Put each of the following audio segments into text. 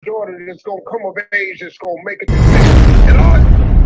daughter that's gonna come of age, that's gonna make it to and all.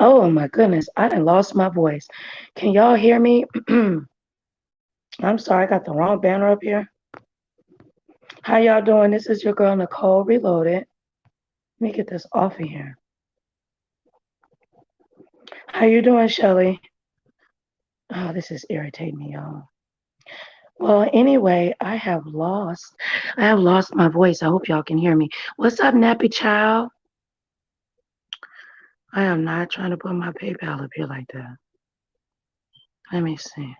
Oh my goodness, I done lost my voice. Can y'all hear me? I'm sorry, I got the wrong banner up here. How y'all doing? This is your girl Nicole Reloaded. Let me get this off of here. How you doing, Shelly? Oh, this is irritating me, y'all. Well, anyway, I have lost my voice. I hope y'all can hear me. What's up, Nappy Child? I am not trying to put my PayPal up here like that. Let me see.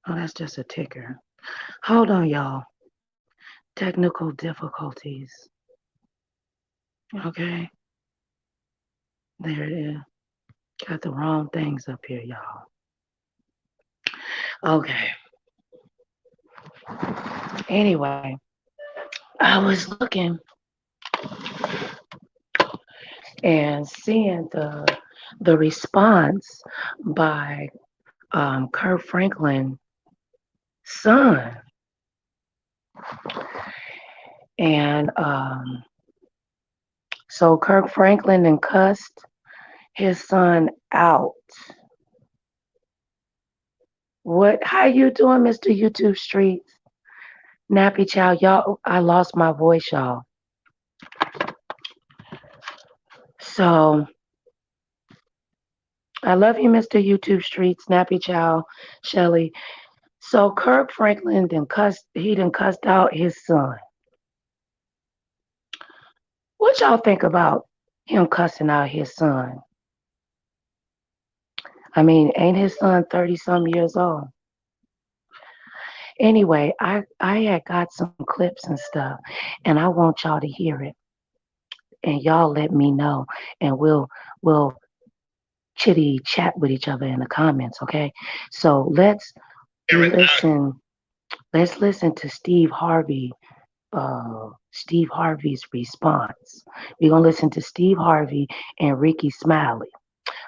Oh, that's just a ticker. Hold on, y'all. Technical difficulties. Okay, there it is. Got the wrong things up here, y'all. Okay. Anyway, I was looking and seeing the response by Kirk Franklin's son, and so Kirk Franklin then cussed his son out. What? How you doing, Mr. YouTube Streets? Nappy Child, y'all. I lost my voice, y'all. So I love you, Mr. YouTube Streets, Nappy Child, Shelly. So Kirk Franklin then cussed out his son. What y'all think about him cussing out his son? I mean, ain't his son 30-some years old? Anyway, I had got some clips and stuff, and I want y'all to hear it. And y'all let me know, and we'll chitty chat with each other in the comments, okay? So let's listen. Let's listen to Steve Harvey's response. We're gonna listen to Steve Harvey and Ricky Smiley.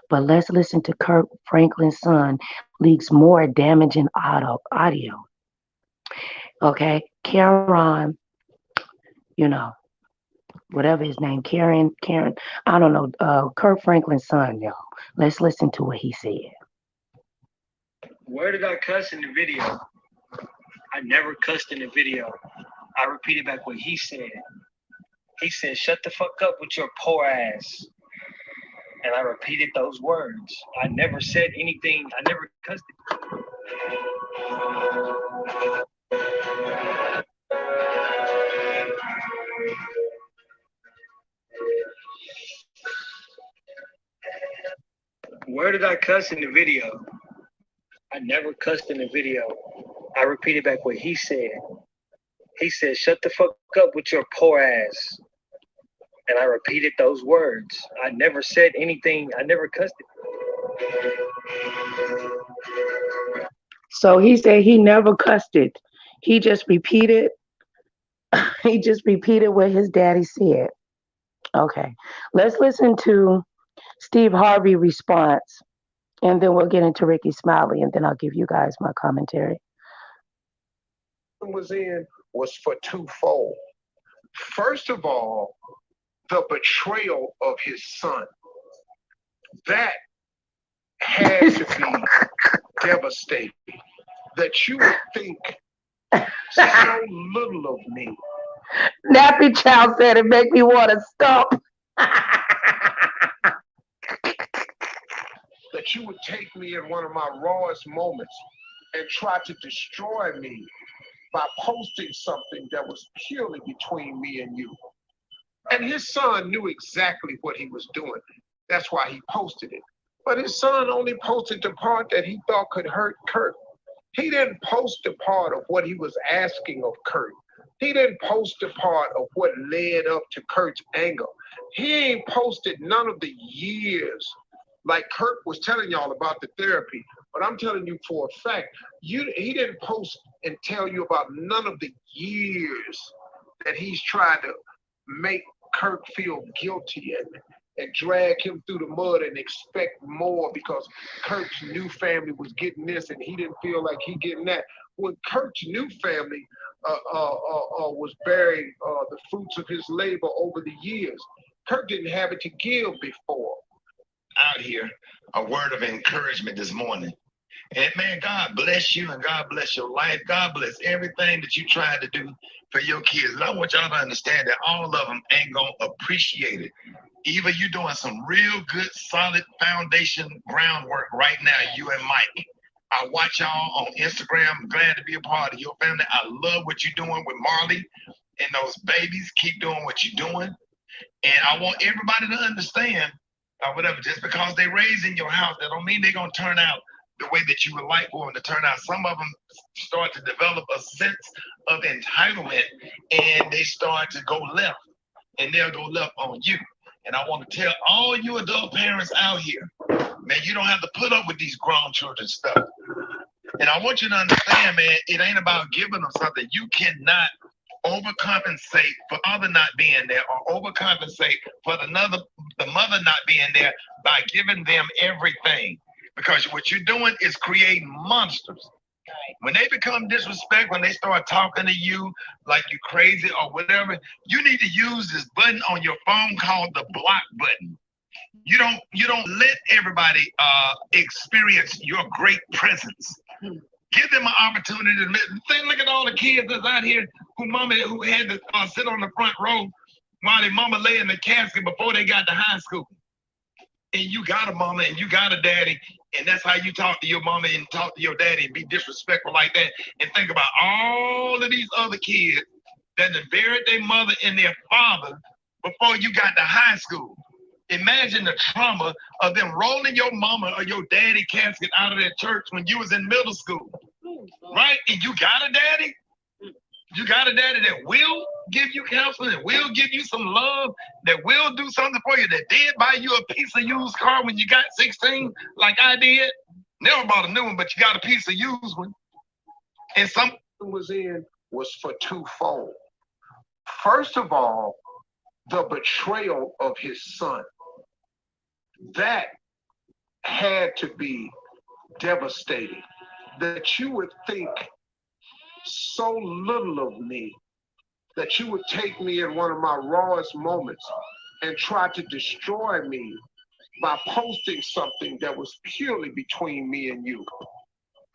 But let's listen to Kirk Franklin's son leaks more damaging audio. Okay, Kerrion, you know, whatever his name, Karen, I don't know, Kirk Franklin's son, y'all. Let's listen to what he said. Where did I cuss in the video? I never cussed in the video. I repeated back what he said. He said, "Shut the fuck up with your poor ass." And I repeated those words. I never said anything. I never cussed it. Where did I cuss in the video? I never cussed in the video. I repeated back what he said. He said, "Shut the fuck up with your poor ass." And I repeated those words. I never said anything. I never cussed it. So he said he never cussed it. He just repeated. He just repeated what his daddy said. Okay, let's listen to Steve Harvey response, and then we'll get into Ricky Smiley, and then I'll give you guys my commentary. Was in was for twofold. First of all, the betrayal of his son. That had to be devastating. That you would think so little of me. Nappy Child said it make me want to stop. That you would take me in one of my rawest moments and try to destroy me by posting something that was purely between me and you. And his son knew exactly what he was doing. That's why he posted it. But his son only posted the part that he thought could hurt Kirk. He didn't post the part of what he was asking of Kirk. He didn't post the part of what led up to Kirk's anger. He ain't posted none of the years. Like Kirk was telling y'all about the therapy, but I'm telling you for a fact, he didn't post and tell you about none of the years that he's trying to make Kirk feel guilty and drag him through the mud and expect more because Kirk's new family was getting this and he didn't feel like he getting that. When Kirk's new family was bearing the fruits of his labor over the years, Kirk didn't have it to give before. Out here, a word of encouragement this morning. And man, God bless you and God bless your life. God bless everything that you tried to do for your kids. And I want y'all to understand that all of them ain't gonna appreciate it. Even you doing some real good, solid foundation groundwork right now, you and Mike. I watch y'all on Instagram. I'm glad to be a part of your family. I love what you're doing with Marley and those babies. Keep doing what you're doing. And I want everybody to understand, whatever, just because they raised in your house, that don't mean they're going to turn out the way that you would like for them to turn out. Some of them start to develop a sense of entitlement and they start to go left, and they'll go left on you. And I want to tell all you adult parents out here, man, you don't have to put up with these grown children stuff. And I want you to understand, man, it ain't about giving them something. You cannot overcompensate for other not being there, or overcompensate for the mother not being there by giving them everything. Because what you're doing is creating monsters. When they become disrespectful, when they start talking to you like you're crazy or whatever, you need to use this button on your phone called the block button. You don't let everybody experience your great presence. Give them an opportunity to look at all the kids that's out here who had to sit on the front row while their mama lay in the casket before they got to high school. And you got a mama and you got a daddy, and that's how you talk to your mama and talk to your daddy and be disrespectful like that. And think about all of these other kids that buried their mother and their father before you got to high school. Imagine the trauma of them rolling your mama or your daddy casket out of that church when you was in middle school, right? And you got a daddy? You got a daddy that will give you counseling, that will give you some love, that will do something for you, that did buy you a piece of used car when you got 16, like I did. Never bought a new one, but you got a piece of used one. And something was for twofold. First of all, the betrayal of his son. That had to be devastating. That you would think so little of me, that you would take me in one of my rawest moments and try to destroy me by posting something that was purely between me and you.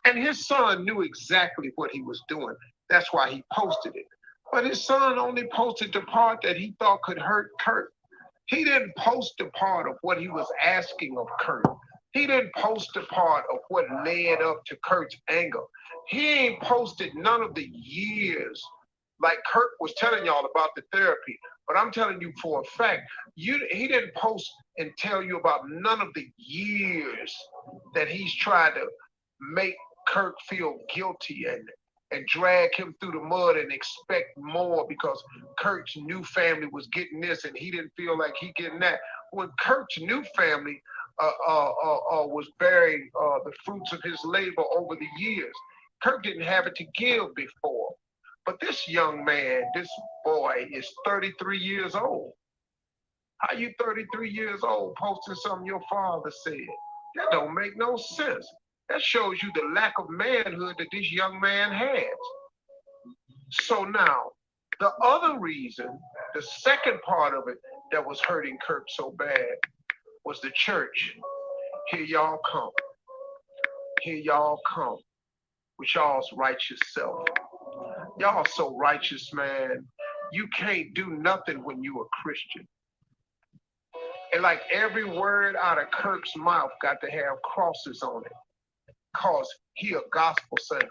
And his son knew exactly what he was doing. That's why he posted it. But his son only posted the part that he thought could hurt Kirk. He didn't post the part of what he was asking of Kirk. He didn't post the part of what led up to Kirk's anger. He ain't posted none of the years, like Kirk was telling y'all about the therapy. But I'm telling you for a fact, he didn't post and tell you about none of the years that he's tried to make Kirk feel guilty and drag him through the mud and expect more because Kirk's new family was getting this and he didn't feel like he getting that. When Kirk's new family was bearing the fruits of his labor over the years, Kirk didn't have it to give before. But this young man, this boy, is 33 years old. How you 33 years old posting something your father said? That don't make no sense. That shows you the lack of manhood that this young man has. So now, the other reason, the second part of it that was hurting Kirk so bad was the church. Here y'all come. Here y'all come with y'all's righteous self. Y'all so righteous, man. You can't do nothing when you a Christian. And like every word out of Kirk's mouth got to have crosses on it, cause he a gospel singer.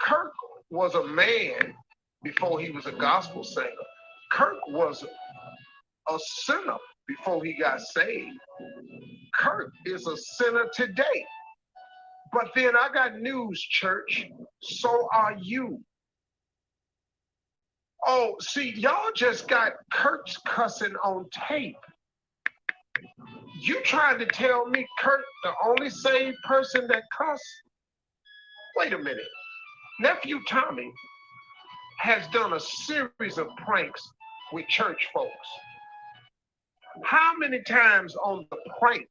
Kirk was a man before he was a gospel singer. Kirk was a sinner before he got saved. Kirk is a sinner today. But then I got news, church. So are you. Oh, see, y'all just got Kirk's cussing on tape. You trying to tell me Kirk, the only saved person that cuss? Wait a minute. Nephew Tommy has done a series of pranks with church folks. How many times on the prank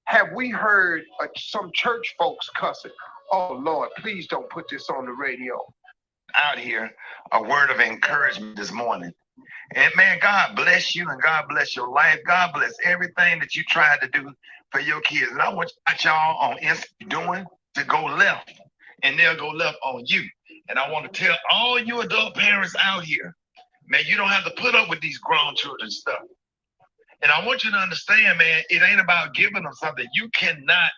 have we heard some church folks cussing? Oh, Lord, please don't put this on the radio. out here, a word of encouragement this morning. And man, God bless you and God bless your life. God bless everything that you tried to do for your kids. And I want y'all on Instagram doing to go left, and they'll go left on you. And I want to tell all you adult parents out here, man, you don't have to put up with these grown children stuff. And I want you to understand, man, it ain't about giving them something. You cannot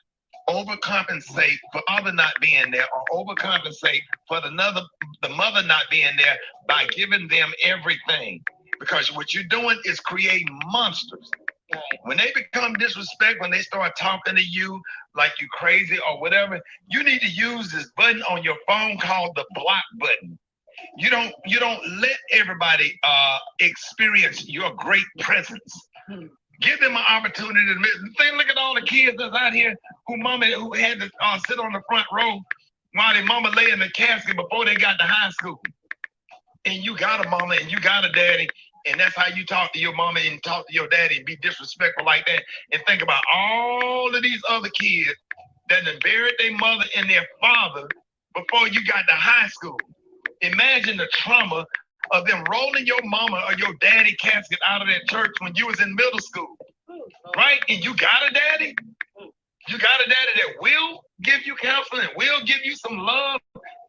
overcompensate for other not being there, or overcompensate for the mother not being there by giving them everything. Because what you're doing is creating monsters. Right. When they become disrespectful, when they start talking to you like you crazy or whatever, you need to use this button on your phone called the block button. You don't let everybody experience your great presence. Give them an opportunity to look at all the kids that's out here who had to sit on the front row while their mama lay in the casket before they got to high school. And you got a mama and you got a daddy, and that's how you talk to your mama and talk to your daddy and be disrespectful like that. And think about all of these other kids that done buried their mother and their father before you got to high school. Imagine the trauma of them rolling your mama or your daddy casket out of that church when you was in middle school, right? And you got a daddy? You got a daddy that will give you counseling, will give you some love,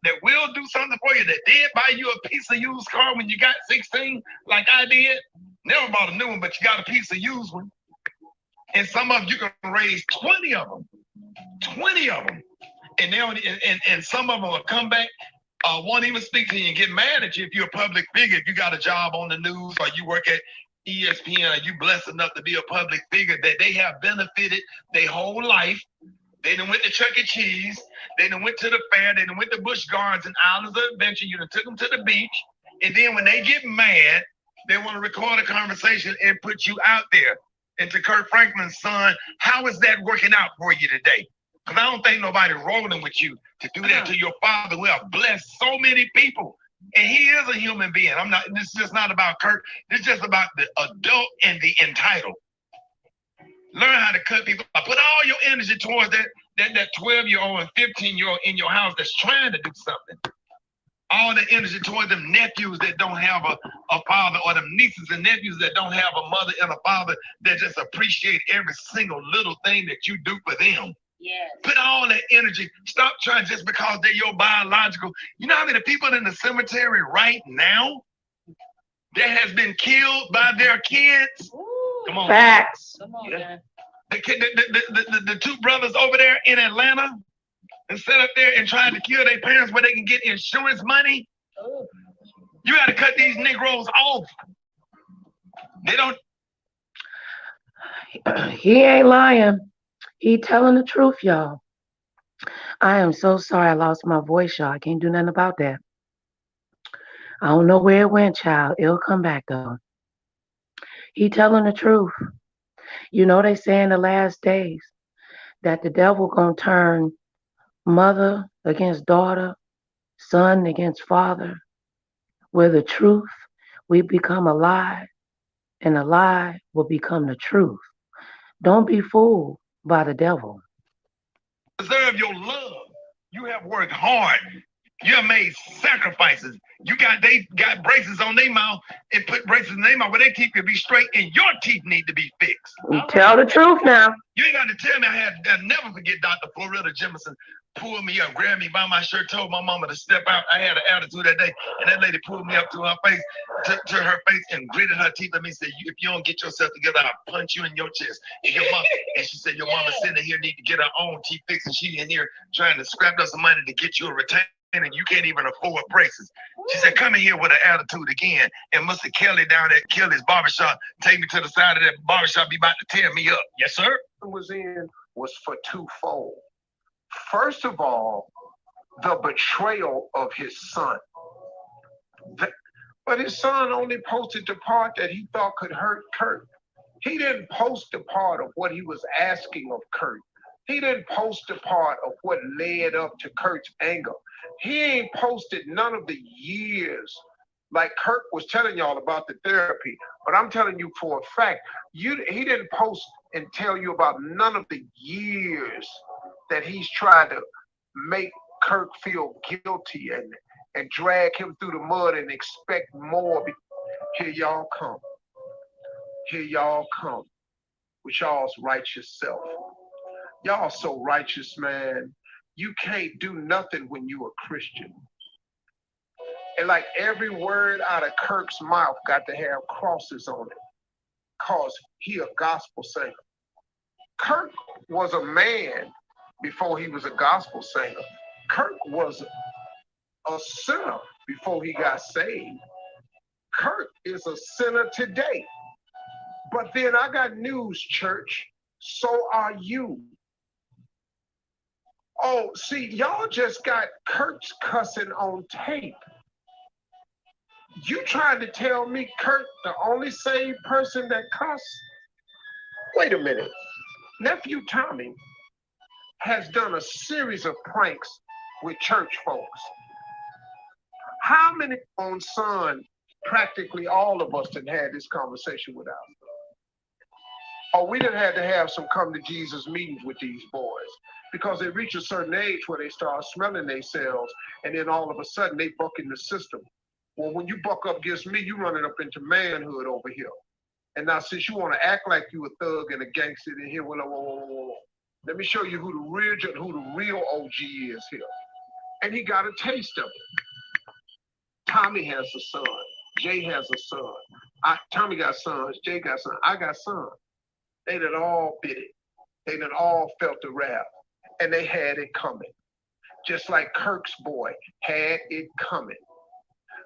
that will do something for you, that did buy you a piece of used car when you got 16, like I did. Never bought a new one, but you got a piece of used one. And some of them, you can raise 20 of them. 20 of them. And some of them will come back, won't even speak to you and get mad at you if you're a public figure. If you got a job on the news or you work at ESPN or you blessed enough to be a public figure, that they have benefited their whole life. They done went to Chuck E. Cheese. They done went to the fair. They done went to Busch Gardens and Islands of Adventure. You done took them to the beach. And then when they get mad, they want to record a conversation and put you out there. And to Kirk Franklin's son, how is that working out for you today? Because I don't think nobody rolling with you to do that to your father, who have blessed so many people. And he is a human being. This is just not about Kirk. This is just about the adult and the entitled. Learn how to cut people off. Put all your energy towards that 12-year-old and 15-year-old in your house that's trying to do something. All the energy towards them nephews that don't have a father, or them nieces and nephews that don't have a mother and a father that just appreciate every single little thing that you do for them. Yes. Put all that energy. Stop trying just because they're your biological. You know how many people in the cemetery right now that has been killed by their kids? Ooh. Come on. Facts. Come on, man. The two brothers over there in Atlanta and sat up there and tried to kill their parents where they can get insurance money. Ooh. You got to cut these Negroes off. They don't. He ain't lying. He telling the truth, y'all. I am so sorry I lost my voice, y'all. I can't do nothing about that. I don't know where it went, child. It'll come back, though. He telling the truth. You know they say in the last days that the devil gonna turn mother against daughter, son against father, where the truth will become a lie, and a lie will become the truth. Don't be fooled by the devil. Deserve your love. You have worked hard. You have made sacrifices. They got braces on their mouth and put braces in their mouth where their teeth could be straight and your teeth need to be fixed. Tell the truth now. You ain't got to tell me. I'll never forget Dr. Florida Jemison pulled me up, grabbed me by my shirt, told my mama to step out. I had an attitude that day, and that lady pulled me up to her face, to her face, and gritted her teeth at me and said, if you don't get yourself together, I'll punch you in your chest. And she said, your mama sitting here need to get her own teeth fixed, and she in here trying to scrap up some money to get you a retainer, and you can't even afford braces. She said, come in here with an attitude again. And Mr. Kelly down at Kelly's barbershop, take me to the side of that barbershop, be about to tear me up. Yes, sir. Was for twofold. First of all, the betrayal of his son. But his son only posted the part that he thought could hurt Kirk. He didn't post the part of what he was asking of Kirk. He didn't post the part of what led up to Kirk's anger. He ain't posted none of the years, like Kirk was telling y'all about the therapy. But I'm telling you for a fact, he didn't post and tell you about none of the years that he's trying to make Kirk feel guilty and drag him through the mud and expect more. Here y'all come. Here y'all come with y'all's righteous self. Y'all so righteous, man. You can't do nothing when you a Christian. And like every word out of Kirk's mouth got to have crosses on it, cause he a gospel singer. Kirk was a man before he was a gospel singer. Kirk was a sinner before he got saved. Kirk is a sinner today. But then I got news, church. So are you. Oh, see, y'all just got Kirk's cussing on tape. You trying to tell me Kirk, the only saved person that cuss? Wait a minute. Nephew Tommy has done a series of pranks with church folks. How many on son, practically all of us done had this conversation with us? Oh, we done had to have some come to Jesus meetings with these boys because they reach a certain age where they start smelling themselves and then all of a sudden they buck in the system. Well, when you buck up against me, you running up into manhood over here. And now since you want to act like you a thug and a gangster in here, whoa. Let me show you who the real OG is here. And he got a taste of it. Tommy has a son. Jay has a son. Tommy got sons. Jay got sons. I got sons. They done all bit it. They done all felt the wrath. And they had it coming. Just like Kirk's boy had it coming.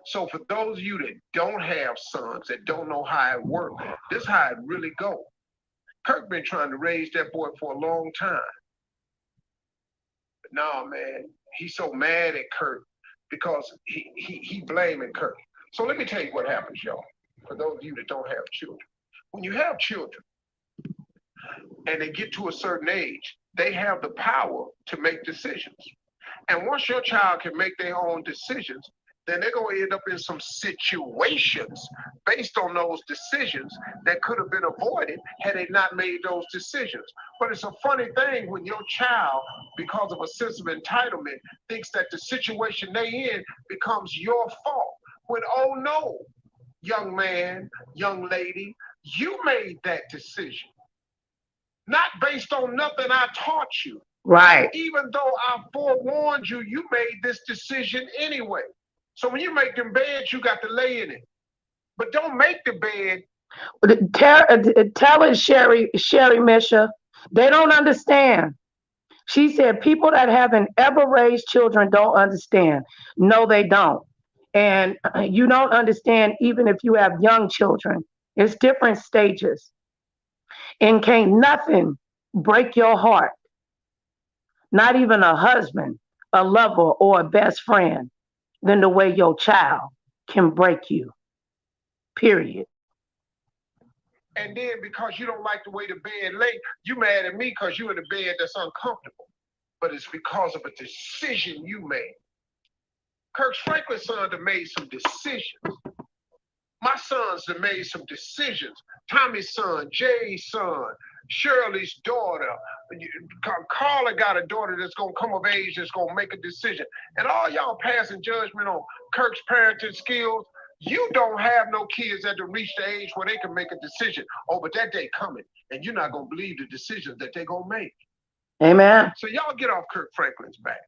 So for those of you that don't have sons, that don't know how it works, this is how it really go. Kirk been trying to raise that boy for a long time. But nah, man, he's so mad at Kirk because he blaming Kirk. So let me tell you what happens, y'all. For those of you that don't have children. When you have children and they get to a certain age, they have the power to make decisions. And once your child can make their own decisions, then they're going to end up in some situations based on those decisions that could have been avoided had they not made those decisions. But it's a funny thing when your child, because of a sense of entitlement, thinks that the situation they in becomes your fault. When, oh no, young man, young lady, you made that decision. Not based on nothing I taught you. Right. Even though I forewarned you, you made this decision anyway. So when you make them beds, you got to lay in it. But don't make the bed. Tell it, Sherry Misha. They don't understand. She said people that haven't ever raised children don't understand. No, they don't. And you don't understand even if you have young children. It's different stages. And can't nothing break your heart. Not even a husband, a lover, or a best friend than the way your child can break you. Period. And then because you don't like the way the bed lay, you mad at me because you in a bed that's uncomfortable. But it's because of a decision you made. Kirk Franklin's son have made some decisions. My sons have made some decisions. Tommy's son, Jay's son, Shirley's daughter. Carla got a daughter that's going to come of age that's going to make a decision. And all y'all passing judgment on Kirk's parenting skills, you don't have no kids that have reached the age where they can make a decision. Oh, but that day coming, and you're not going to believe the decisions that they're going to make. Amen. So y'all get off Kirk Franklin's back.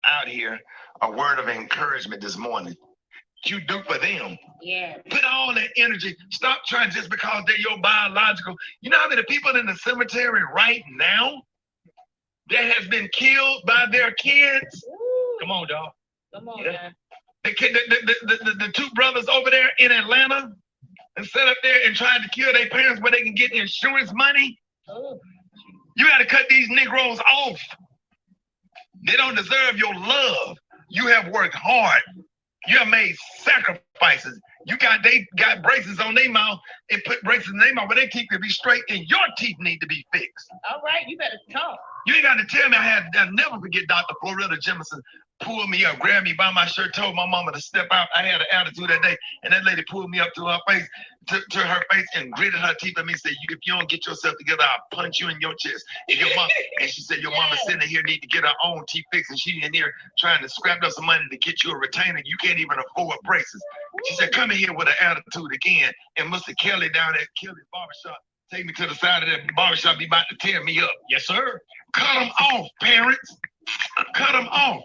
Out here, a word of encouragement this morning. You do for them. Yeah. Put all that energy. Stop trying just because they're your biological. You know how many people in the cemetery right now that has been killed by their kids? Ooh. Come on, dog. Come on, Yeah. man. The two brothers over there in Atlanta and set up there and tried to kill their parents where they can get insurance money. Ooh. You got to cut these Negroes off. They don't deserve your love. You have worked hard. You have made sacrifices. They got braces on their mouth and put braces in their mouth where their teeth could be straight and your teeth need to be fixed. All right, you better talk. You ain't got to tell me. I'll never forget Dr. Florida Jemison pulled me up, grabbed me by my shirt, told my mama to step out. I had an attitude that day, and that lady pulled me up to her face, and gritted her teeth at me and said, if you don't get yourself together, I'll punch you in your chest. And she said, your mama sitting here need to get her own teeth fixed, and she in here trying to scrap up some money to get you a retainer. You can't even afford braces. She said, come in here with an attitude again. And Mr. Kelly down at Kelly's barbershop, take me to the side of that barbershop, be about to tear me up. Yes, sir. Cut them off, parents. Cut them off.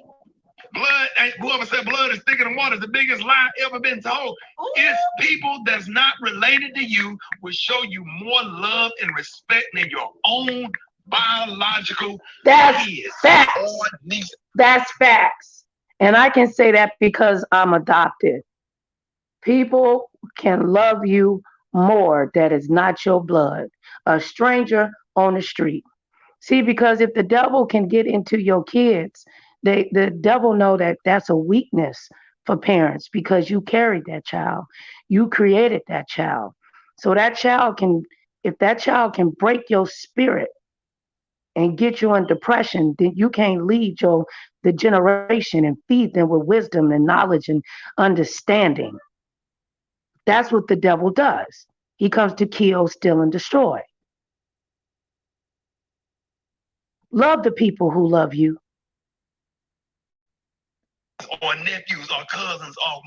Blood, whoever said blood is thicker than water is the biggest lie ever been told. It's people that's not related to you will show you more love and respect than your own biological kids. Facts. That's facts. And I can say that because I'm adopted. People can love you more that is not your blood. A stranger on the street. See, because if the devil can get into your kids, the devil know that that's a weakness for parents because you carried that child. You created that child. So that child can, if that child can break your spirit and get you in depression, then you can't lead the generation and feed them with wisdom and knowledge and understanding. That's what the devil does. He comes to kill, steal, and destroy. Love the people who love you. Or nephews or cousins or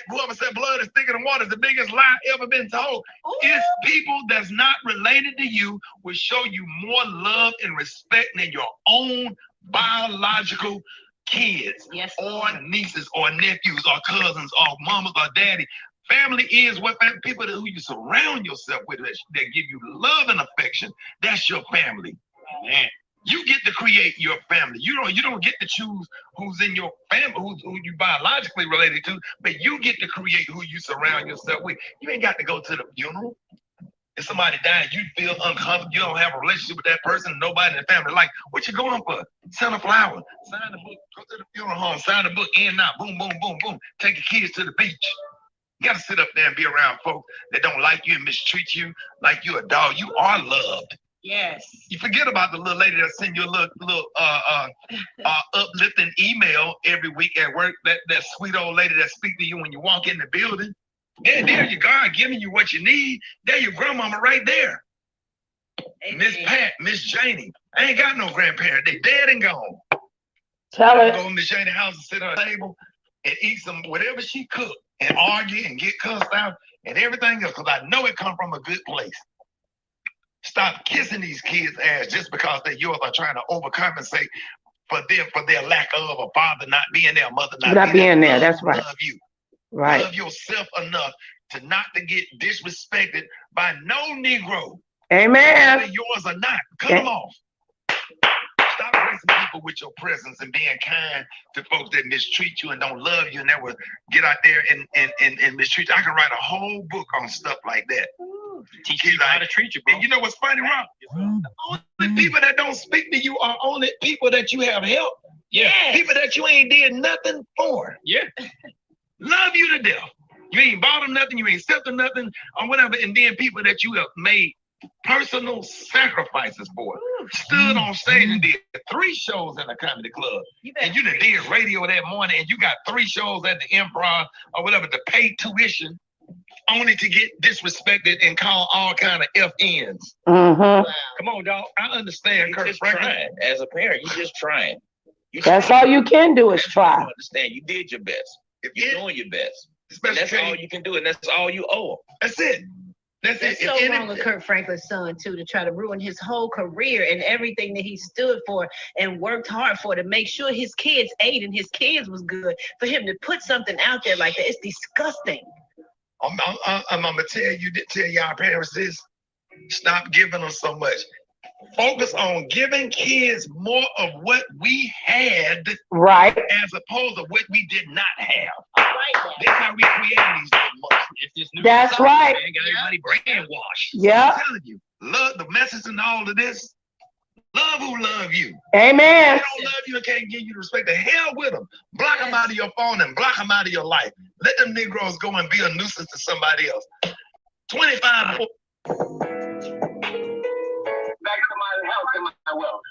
whoever said blood is thicker than water is the biggest lie ever been told. It's people that's not related to you will show you more love and respect than your own biological kids, or nieces or nephews or cousins or mamas or daddy. Family is what people who you surround yourself with that give you love and affection. That's your family. Man. You get to create your family. You don't get to choose who's in your family, who you biologically related to, but you get to create who you surround yourself with. You ain't got to go to the funeral. If somebody died, you feel uncomfortable. You don't have a relationship with that person. Nobody in the family. Like, what you going for? Send a flower. Sign the book. Go to the funeral home. Sign the book. In and out. Boom, boom, boom, boom. Take your kids to the beach. You got to sit up there and be around folks that don't like you and mistreat you like you're a dog. You are loved. Yes. You forget about the little lady that send you a little uplifting email every week at work. That sweet old lady that speaks to you when you walk in the building. And there you God giving you what you need. There your grandmama right there. Miss Pat, Miss Janie. I ain't got no grandparents. They dead and gone. Tell it. Go to Miss Janie's house and sit at a table and eat some whatever she cooked and argue and get cussed out and everything else because I know it come from a good place. Stop kissing these kids' ass just because they're yours or trying to overcompensate for their lack of a father not being there, mother not being there. That's right. Love you. Right. Love yourself enough to not to get disrespected by no Negro. Amen. Whether yours or not. Cut them off. Stop gracing people with your presence and being kind to folks that mistreat you and don't love you and that will get out there and mistreat you. I can write a whole book on stuff like that. Teach you how to treat you, bro. And you know what's funny, Rob? The only people that don't speak to you are only people that you have helped. Yeah. People that you ain't did nothing for. Yeah. Love you to death. You ain't bought them nothing, you ain't sent them nothing, or whatever. And then people that you have made personal sacrifices for. Stood on stage and did 3 shows in a comedy club. And you done did radio that morning and you got 3 shows at the Improv or whatever to pay tuition only to get disrespected and call all kind of FNs. Mm-hmm. Wow. Come on, dog. I understand, Kirk Franklin. As a parent, you're just trying. That's all you can do is try. You understand? You did your best. You're doing your best. Especially that's all you can do, and that's all you owe. That's it. That's It's it. so wrong of Kirk Franklin's son, too, to try to ruin his whole career and everything that he stood for and worked hard for to make sure his kids ate and his kids was good. For him to put something out there like that, it's disgusting. I'm gonna tell y'all parents this. Stop giving them so much. Focus on giving kids more of what we had, right, as opposed to what we did not have. Right. That's how we create these monsters. That's right. Man, got everybody brainwashed. Yeah. I'm telling you, love the message in all of this. Love who love you. Amen. They don't love you and can't give you the respect. The hell with them. Block them out of your phone and block them out of your life. Let them Negroes go and be a nuisance to somebody else. 25 more. Back to my health and my wealth.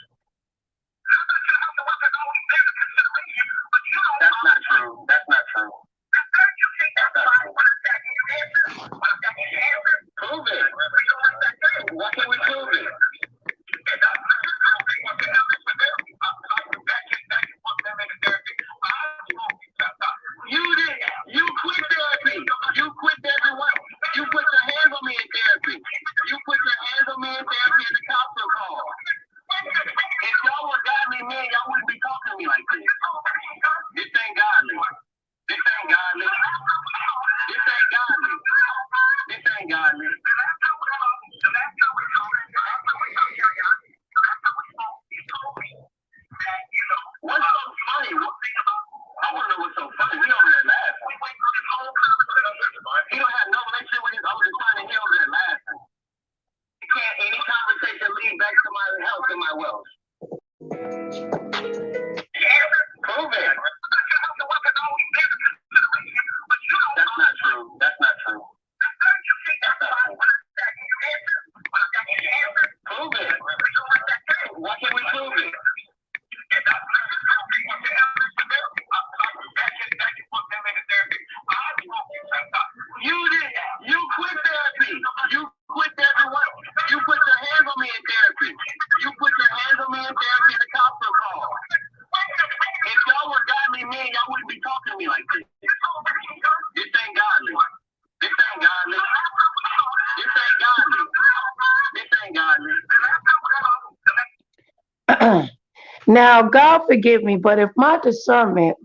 Now, God forgive me, but if my discernment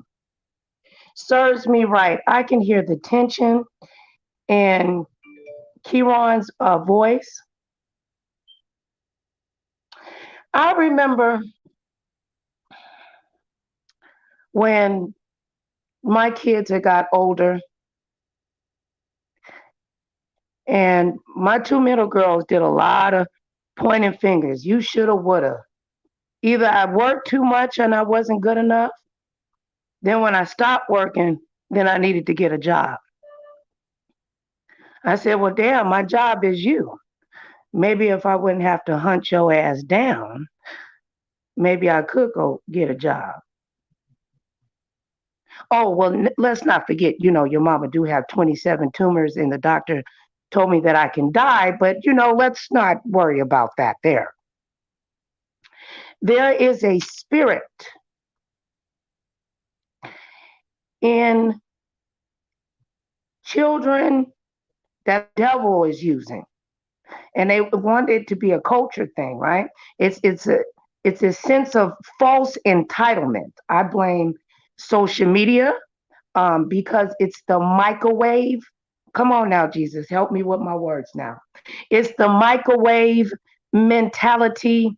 serves me right, I can hear the tension in Kerrion's voice. I remember when my kids had got older and my two middle girls did a lot of pointing fingers. You shoulda, woulda. Either I worked too much and I wasn't good enough. Then when I stopped working, then I needed to get a job. I said, well, damn, my job is you. Maybe if I wouldn't have to hunt your ass down, maybe I could go get a job. Oh, well, let's not forget, your mama do have 27 tumors and the doctor told me that I can die, but, let's not worry about that there. There is a spirit in children that the devil is using. And they want it to be a culture thing, right? It's a sense of false entitlement. I blame social media because it's the microwave. Come on now, Jesus, help me with my words now. It's the microwave mentality.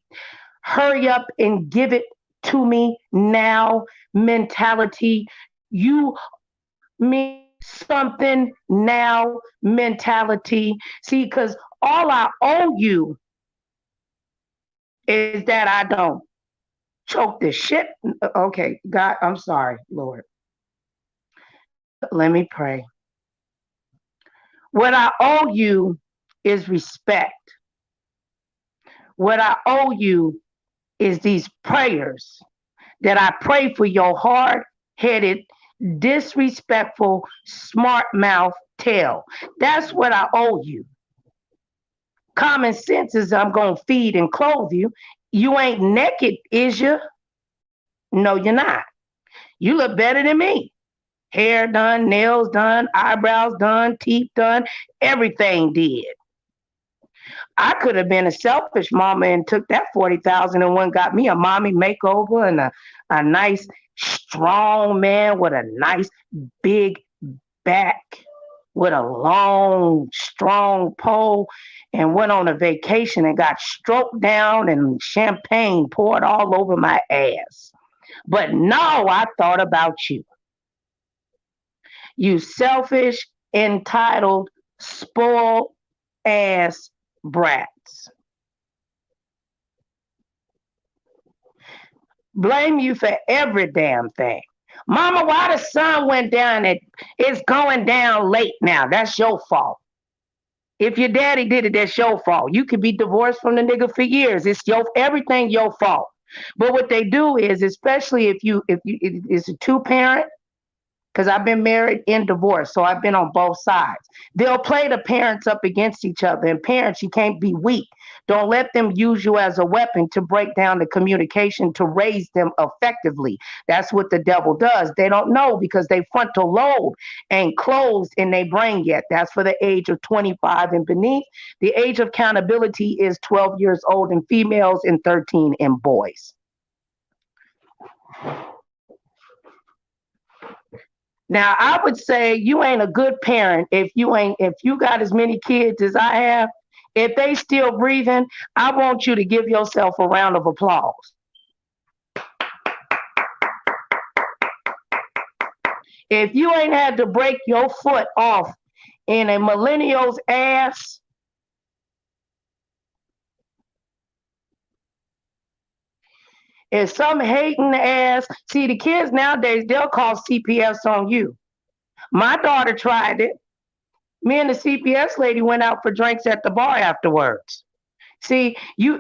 Hurry up and give it to me now mentality. You mean something now mentality. See, because all I owe you is that I don't choke the shit. Okay, God, I'm sorry, Lord. Let me pray. What I owe you is respect. What I owe you is these prayers that I pray for your hard-headed, disrespectful, smart mouth tail. That's what I owe you. Common sense is I'm going to feed and clothe you. You ain't naked, is you? No, you're not. You look better than me. Hair done, nails done, eyebrows done, teeth done, everything did. I could have been a selfish mama and took that 40,000 and went got me a mommy makeover and a nice strong man with a nice big back with a long strong pole and went on a vacation and got stroked down and champagne poured all over my ass. But no, I thought about you. You selfish, entitled, spoiled ass brats. Blame you for every damn thing. Mama, why the sun went down? It's going down late now. That's your fault. If your daddy did it, that's your fault. You could be divorced from the nigga for years. It's everything your fault. But what they do is, especially if it's a two-parent, because I've been married and divorced, so I've been on both sides. They'll play the parents up against each other. And parents, you can't be weak. Don't let them use you as a weapon to break down the communication to raise them effectively. That's what the devil does. They don't know because they frontal lobe ain't closed in their brain yet. That's for the age of 25 and beneath. The age of accountability is 12 years old in females and 13 in boys. Now, I would say you ain't a good parent if you got as many kids as I have. If they still breathing, I want you to give yourself a round of applause. If you ain't had to break your foot off in a millennial's ass, if some hating ass, see the kids nowadays, they'll call CPS on you. My daughter tried it. Me and the CPS lady went out for drinks at the bar afterwards. You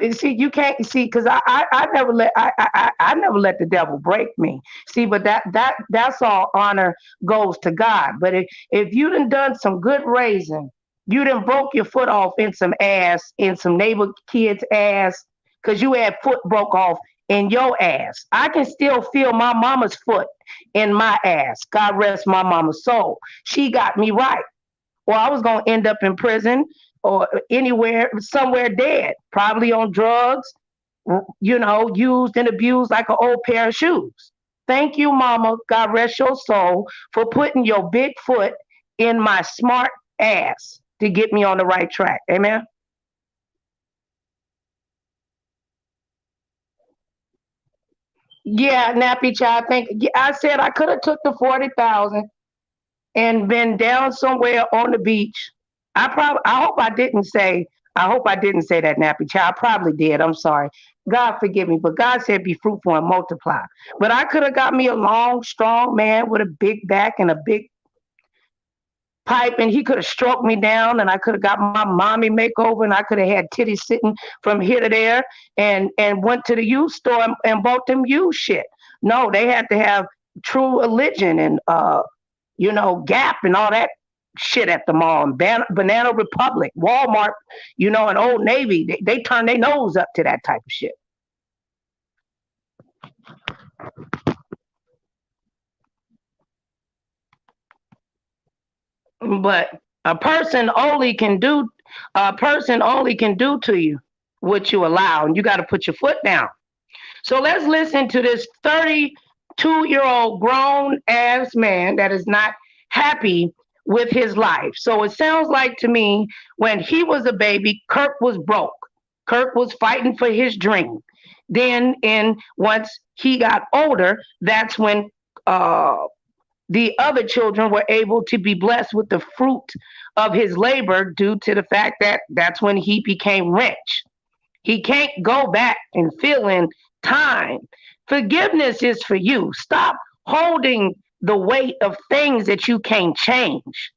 can't see because I never let the devil break me. See, but that's all honor goes to God. But if you done some good raising, you done broke your foot off in some ass, in some neighbor kid's ass, because you had foot broke off in your ass. I can still feel my mama's foot in my ass. God rest my mama's soul. She got me right. Or I was going to end up in prison or anywhere, somewhere dead, probably on drugs, used and abused like an old pair of shoes. Thank you, Mama. God rest your soul for putting your big foot in my smart ass to get me on the right track. Amen. Yeah, nappy child. I said I could have took the 40,000 and been down somewhere on the beach. I hope I didn't say. I hope I didn't say that, nappy child. I probably did. I'm sorry. God forgive me, but God said be fruitful and multiply. But I could have got me a long, strong man with a big back and a big pipe, and he could have stroked me down, and I could have got my mommy makeover, and I could have had titties sitting from here to there, and went to the used store and bought them used shit. No, they had to have True Religion and Gap and all that shit at the mall, and Banana Republic, Walmart, and Old Navy. They turn their nose up to that type of shit. But a person only can do to you what you allow, and you got to put your foot down. So let's listen to this 32-year-old grown ass man that is not happy with his life. So it sounds like to me when he was a baby, Kirk was broke. Kirk was fighting for his dream. Then, once he got older, that's when uh, the other children were able to be blessed with the fruit of his labor due to the fact that that's when he became rich. He can't go back and fill in time. Forgiveness is for you. Stop holding the weight of things that you can't change.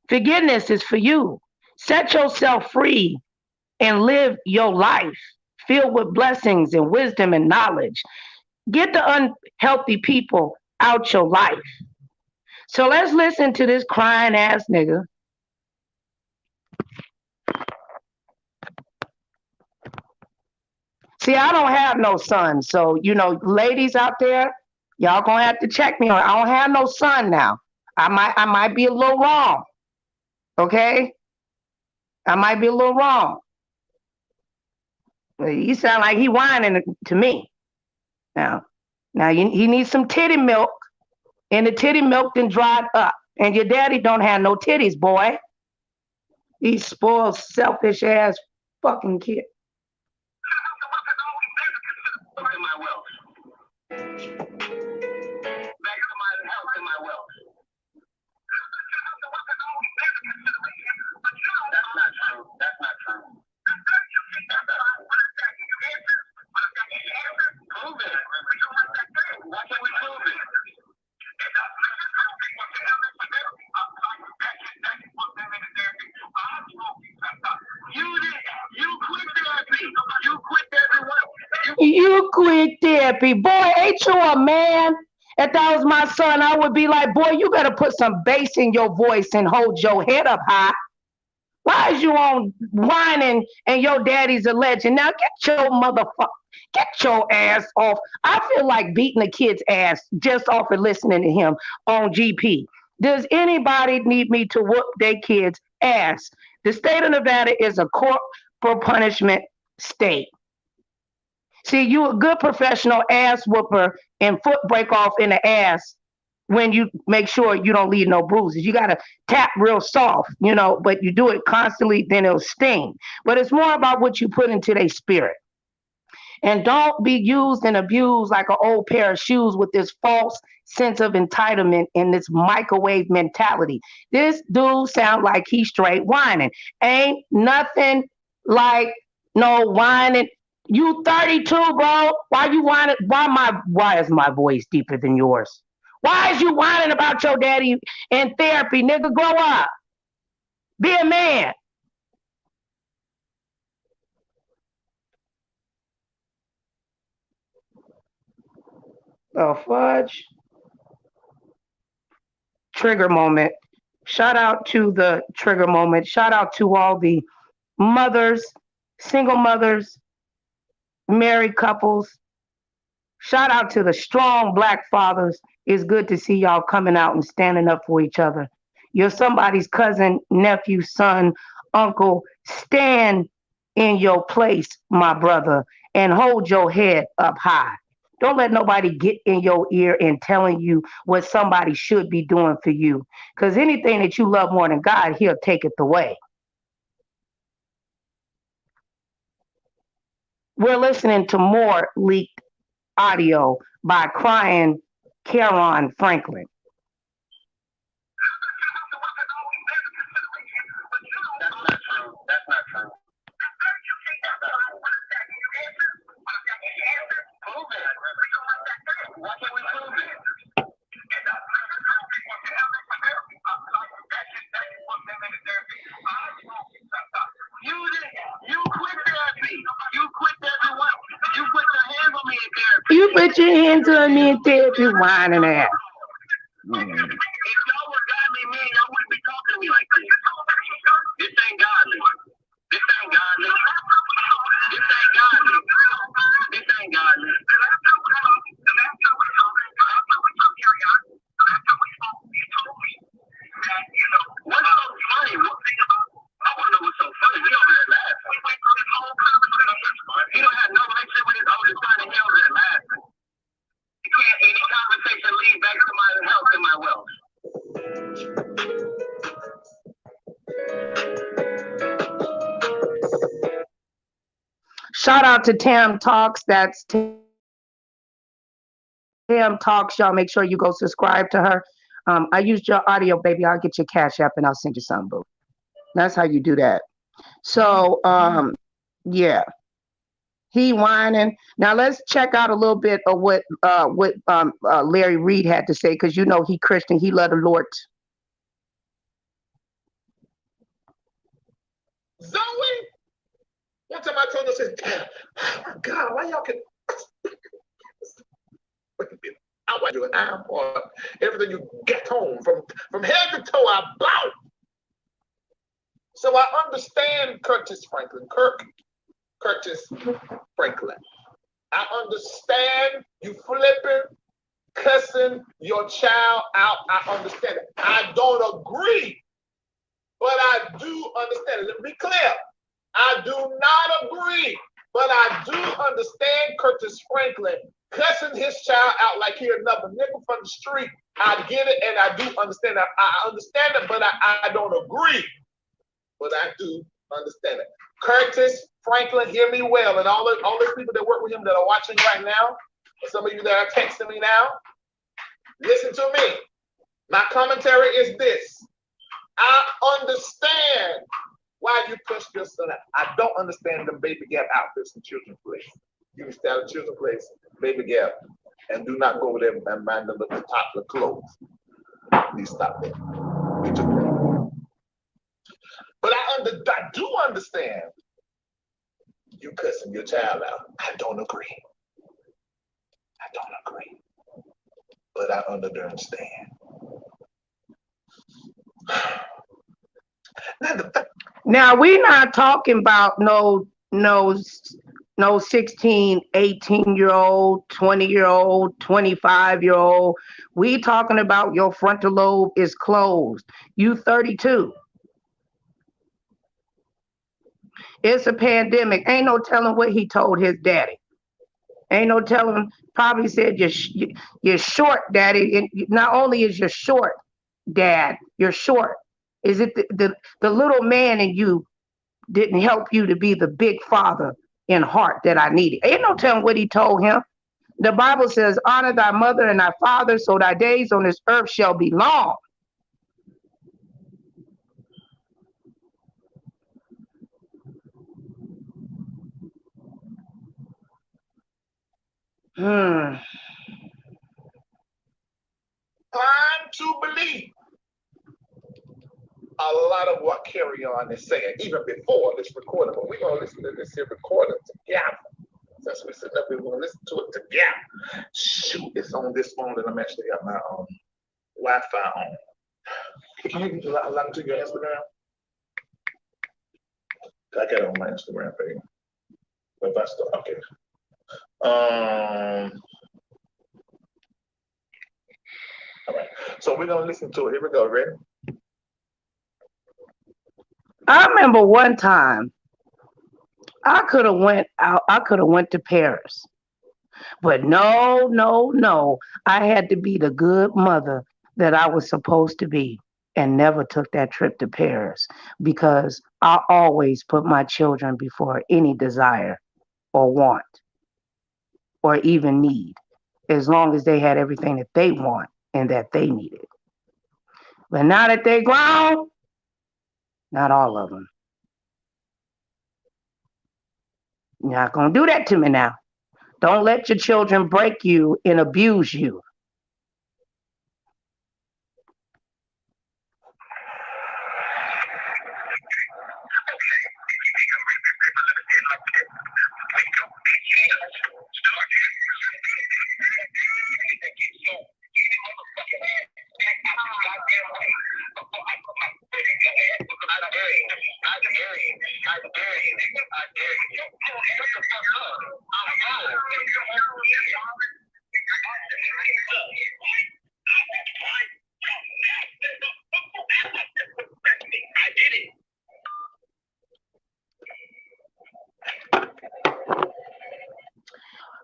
Forgiveness is for you. Set yourself free and live your life filled with blessings and wisdom and knowledge. Get the unhealthy people out your life. So let's listen to this crying ass nigga. See, I don't have no son. So, ladies out there, y'all gonna have to check me on. I don't have no son now. I might be a little wrong. Okay? I might be a little wrong. He sound like he whining to me. Now he needs some titty milk, and the titty milk then dried up. And your daddy don't have no titties, boy. He spoiled, selfish ass fucking kid. That's not true. Prove it. Why can't we prove it? You quit therapy. You quit therapy. You quit therapy. Boy, ain't you a man? If that was my son, I would be like, boy, you better put some bass in your voice and hold your head up high. Why is you on whining and your daddy's a legend? Now get your ass off. I feel like beating a kid's ass just off of listening to him on GP. Does anybody need me to whoop their kid's ass? The state of Nevada is a corporal punishment state. See, you a good professional ass whooper and foot break off in the ass when you make sure you don't leave no bruises. You got to tap real soft, but you do it constantly, then it'll sting. But it's more about what you put into their spirit. And don't be used and abused like an old pair of shoes with this false sense of entitlement and this microwave mentality. This dude sounds like he's straight whining. Ain't nothing like no whining. You 32, bro. Why you whining? Why is my voice deeper than yours? Why is you whining about your daddy in therapy, nigga? Grow up. Be a man. Oh, fudge. Trigger moment. Shout out to the trigger moment. Shout out to all the mothers, single mothers, married couples. Shout out to the strong Black fathers. It's good to see y'all coming out and standing up for each other. You're somebody's cousin, nephew, son, uncle. Stand in your place, my brother, and hold your head up high. Don't let nobody get in your ear and telling you what somebody should be doing for you. Because anything that you love more than God, he'll take it away. We're listening to more leaked audio by crying Kerrion Franklin. That's not true. Why can't we prove it? You quit therapy. You quit therapy. You put your hands on me in therapy. You put your hands on me in therapy, whining ass. If y'all were godly men, y'all wouldn't be talking to me like this. This ain't godly. This ain't godly. This ain't godly. This ain't godly. What's so funny? I want to know what's so funny. We over there laughing. He don't have no relationship with his oldest son, and he over there laughing. You can't any conversation lead back to my health and my wealth. Shout out to Tam Talks. That's Tam Talks. Y'all make sure you go subscribe to her. I used your audio, baby. I'll get your cash app and I'll send you some, boo. That's how you do that. So, yeah. He whining. Now let's check out a little bit of what Larry Reed had to say, because you know he Christian. He love the Lord. Zoe, one time I told her, I said, oh my God, why y'all can I want you an arm or everything you get home from head to toe, I bow. So I understand Curtis Franklin. I understand you flipping, cussing your child out. I understand it. I don't agree, but I do understand it. Let me be clear. I do not agree, but I do understand Curtis Franklin cussing his child out like he another nigga from the street. I get it, and I do understand that. I understand it, but I don't agree. But I do understand it. Curtis Franklin, hear me well, and all those people that work with him that are watching right now, and some of you that are texting me now, listen to me. My commentary is this. I understand why you pushed your son out. I don't understand the baby gap outfits in children's place. You can stay out of children's place, baby gap, and do not go over there and mind them little toddler clothes. Please stop that. But I do understand you cussing your child out. I don't agree. But I understand. Now we're not talking about no 16, 18-year-old, 20-year-old, 25-year-old. We talking about your frontal lobe is closed. You 32. It's a pandemic. Ain't no telling what he told his daddy. Ain't no telling. Probably said you're short, daddy. And not only is you short, dad, you're short. Is it the little man in you didn't help you to be the big father in heart that I needed? Ain't no telling what he told him. The Bible says, honor thy mother and thy father, so thy days on this earth shall be long. Time to believe a lot of what Kerrion is saying, even before this recording. But we're going to listen to this here recording together. Since we're sitting up here, we're going to listen to it together. Shoot, it's on this phone, and I'm actually got my Wi-Fi on. Can you log into your Instagram? I got it on my Instagram page. If I start, okay. All right. So we're gonna listen to it. Here we go. Ready? I remember one time I could have went out. I could have went to Paris, but no, no, no. I had to be the good mother that I was supposed to be, and never took that trip to Paris because I always put my children before any desire or want or even need, as long as they had everything that they want and that they needed. But now that they grown, not all of them. You're not gonna do that to me now. Don't let your children break you and abuse you.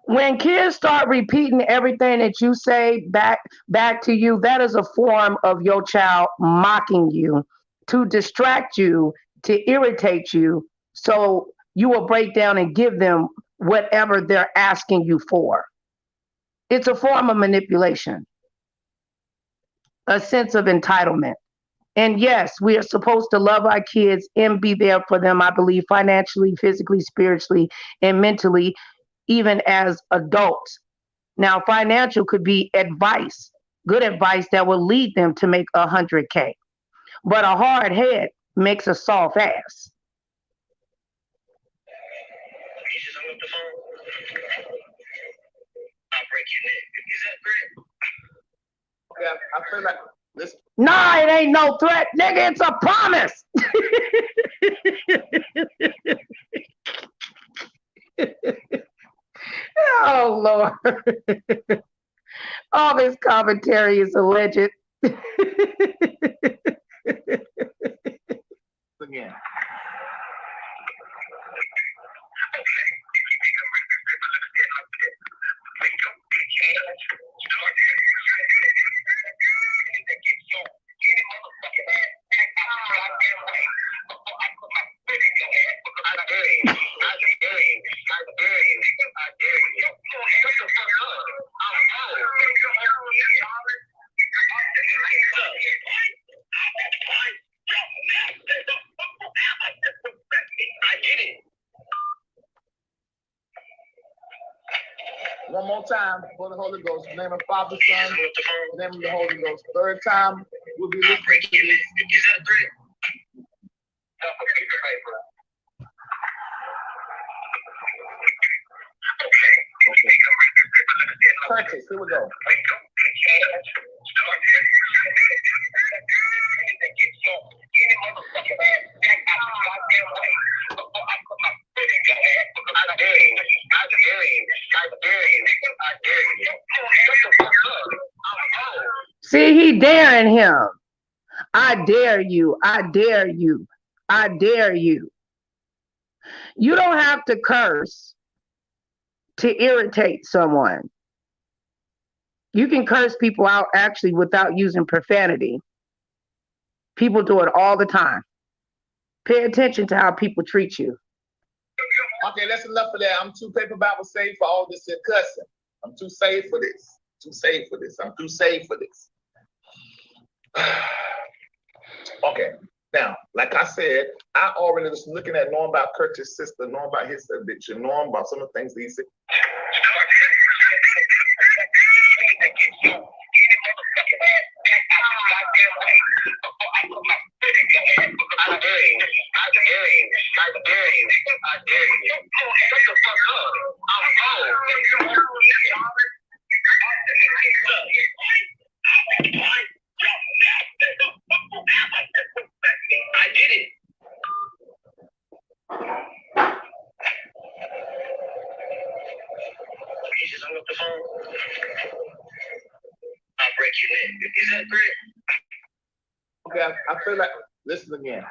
When kids start repeating everything that you say back to you, that is a form of your child mocking you to distract you, to irritate you, so you will break down and give them whatever they're asking you for. It's a form of manipulation, a sense of entitlement. And yes, we are supposed to love our kids and be there for them, I believe, financially, physically, spiritually, and mentally, even as adults. Now, financial could be advice, good advice that will lead them to make 100K. But a hard head makes a soft ass. Yeah, I feel like this. Nah, it ain't no threat, nigga. It's a promise. Oh, Lord. All this commentary is alleged. Again. One more time for the Holy Ghost. In the name of Father, Son, in the name of the Holy Ghost. Third time, we'll be listening to this. Curtis, here we go. See, he daring him. I dare you. I dare you. I dare you. You don't have to curse to irritate someone. You can curse people out actually without using profanity. People do it all the time. Pay attention to how people treat you. Okay, that's enough of that. I'm too paper Bible safe for all this cussing. I'm too safe for this. Too safe for this. I'm too safe for this. Okay. Now, like I said, I already was looking at knowing about Curtis' sister, knowing about his addiction, knowing about some of the things he said. I did it. You just hung up the phone. I'll break your neck. Is that great? Okay, I feel like listen again.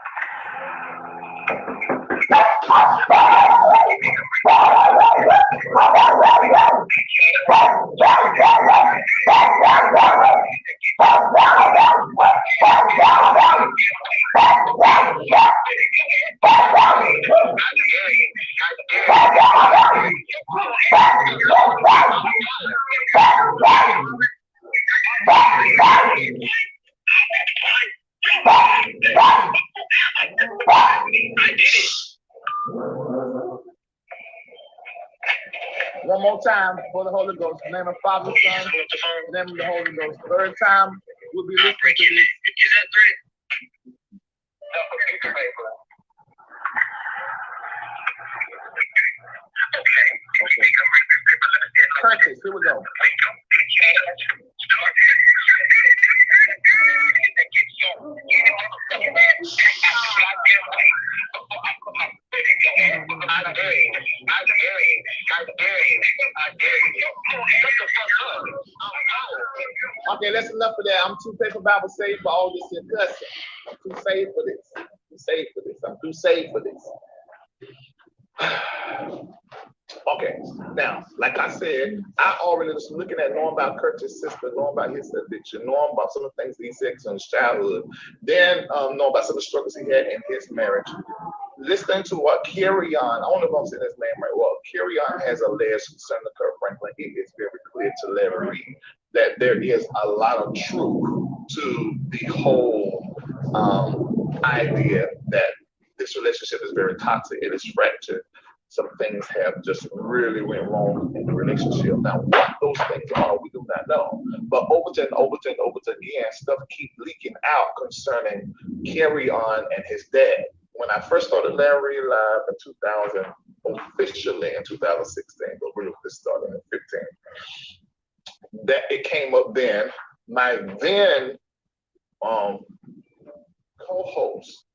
One more time for the Holy Ghost. In the name of Father, Son, in the name of the Holy Ghost. Third time, we'll be listening to this. Is that three? Curtis, here we go. Okay, that's enough for that. I'm too paper Bible saved for all this here cussing. I'm too saved for this. I'm too saved for this. Okay, now, like I said, I already was looking at knowing about Kurt's sister, knowing about his addiction, knowing about some of the things he said in his childhood, then knowing about some of the struggles he had in his marriage. Listening to what Kerrion, I don't know if I'm saying his name right, well, Kerrion has alleged concerning Kirk Franklin. It is very clear to Larry Reed that there is a lot of truth to the whole idea that this relationship is very toxic, it is fractured. Some things have just really went wrong in the relationship. Now, what those things are, we do not know. But over again, stuff keep leaking out concerning Kerrion and his dad. When I first started Larry Live in 2000, officially in 2016, but really this started in 15, that it came up then. My then co-host,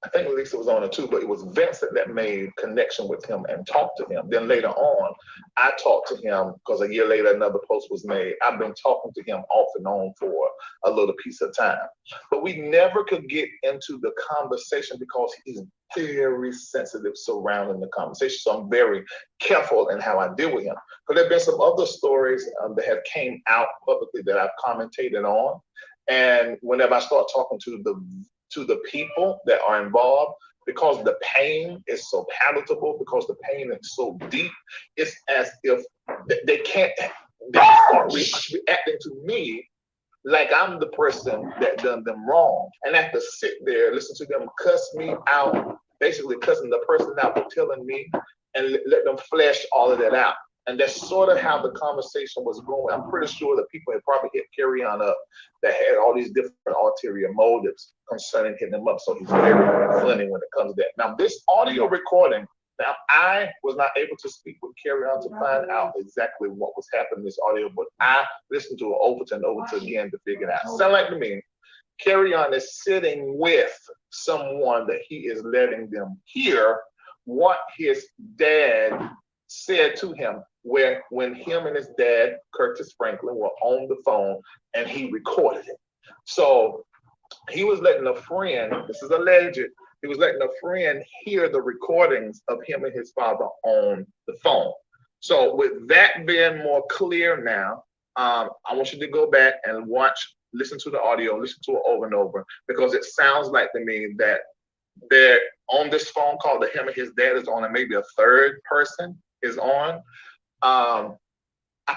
I think Lisa was on it too, but it was Vincent that made connection with him and talked to him. Then later on, I talked to him because a year later, another post was made. I've been talking to him off and on for a little piece of time, but we never could get into the conversation because he's very sensitive surrounding the conversation. So I'm very careful in how I deal with him. But there have been some other stories that have came out publicly that I've commentated on. And whenever I start talking to the people that are involved, because the pain is so palatable, because the pain is so deep, it's as if they start reacting to me like I'm the person that done them wrong. And I have to sit there, listen to them cuss me out, basically cussing the person out for telling me, and let them flesh all of that out. And that's sort of how the conversation was going. I'm pretty sure that people had probably hit Kerrion up that had all these different ulterior motives concerning hitting him up. So he's very funny when it comes to that. Now, this audio recording, now I was not able to speak with Kerrion to find out exactly what was happening in this audio, but I listened to it over and over again to figure it out. Sound like to me, Kerrion is sitting with someone that he is letting them hear what his dad said to him when him and his dad, Curtis Franklin, were on the phone and he recorded it. So he was letting a friend, this is alleged, he was letting a friend hear the recordings of him and his father on the phone. So with that being more clear now, I want you to go back and listen to the audio, listen to it over and over, because it sounds like to me that they're on this phone call that him and his dad is on, and maybe a third person is on. I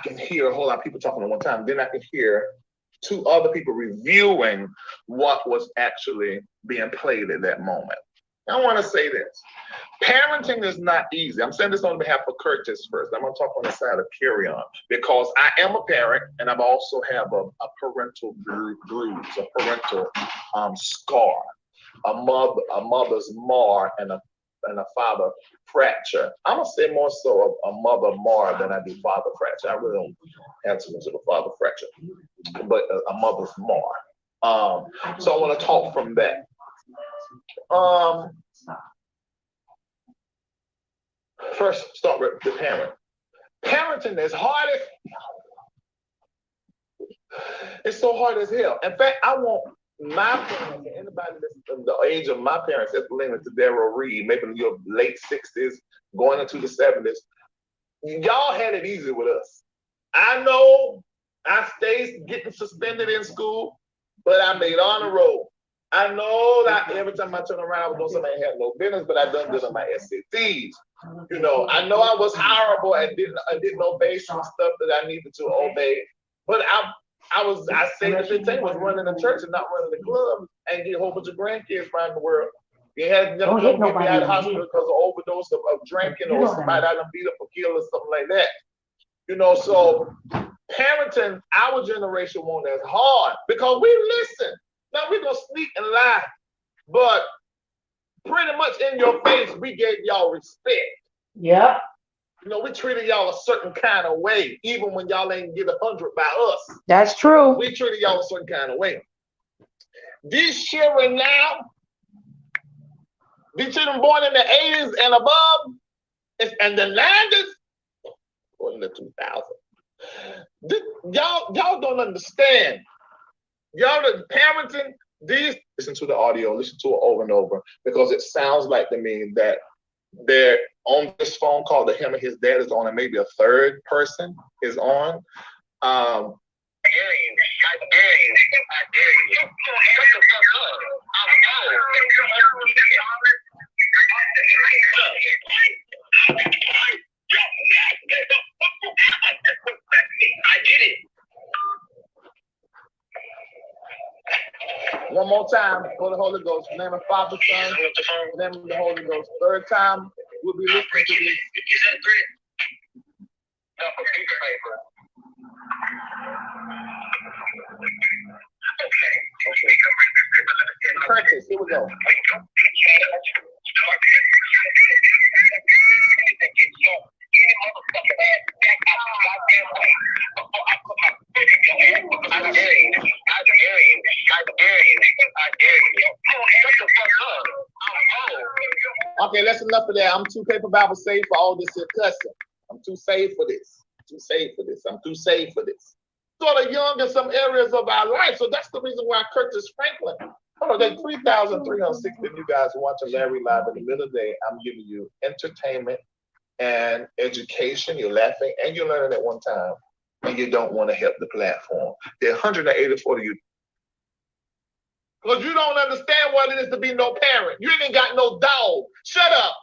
can hear a whole lot of people talking at one time. Then I can hear two other people reviewing what was actually being played at that moment. I want to say this. Parenting is not easy. I'm saying this on behalf of Curtis first. I'm going to talk on the side of Kerrion, because I am a parent and I also have a parental bruise, a parental scar, a mother's mar, and a father fracture. I'm gonna say more so a mother mar than I do father fracture. I really don't have too much of a father fracture, but a mother's mar. So I want to talk from that. First, start with the parent. Parenting is hard as it's so hard as hell. In fact, I want My parents, anybody that's the age of my parents, that's Lena to Darryl Reed, maybe in your late 60s, going into the 70s, y'all had it easy with us. I know I stayed getting suspended in school, but I made honor roll. I know that every time I turn around, I was doing something I had no business, but I done good on my SATs. You know, I know I was horrible and didn't obey some stuff that I needed to obey, but I say the 15 was running the church and not running the club and get a whole bunch of grandkids around the world. You had never come get me out of the hospital because of overdose of drinking or somebody out of beat up or killed or something like that. You know, so parenting our generation won't as hard because we listen. Now we're gonna sneak and lie, but pretty much in your face, we gave y'all respect. Yeah. You know, we treated y'all a certain kind of way, even when y'all ain't get 100 by us. That's true. We treated y'all a certain kind of way. These children now, these children born in the 80s and above, and the 90s, or in the 2000s. Y'all don't understand. Y'all the parenting, these, listen to the audio, listen to it over and over, because it sounds like to me that they're on this phone call that him and his dad is on, and maybe a third person is on. I dare you. Shut the fuck up. I get it. One more time for the Holy Ghost. Name of Father, Son, name of the Holy Ghost. Third time, we'll be listening to this. Is that great? No, for piece of paper. Okay. Curtis, here we go. Okay, that's enough of that. I'm too paper Bible safe for all this here cussing. I'm too safe for this. I'm too safe for this. Sort of young in some areas of our life. So that's the reason why Curtis Franklin. Oh, there's 3,360 of you guys watching Larry Live in the middle of the day. I'm giving you entertainment and education. You're laughing and you're learning at one time. And you don't want to help the platform. There are 184 of you. Because you don't understand what it is to be no parent. You ain't got no dog. Shut up.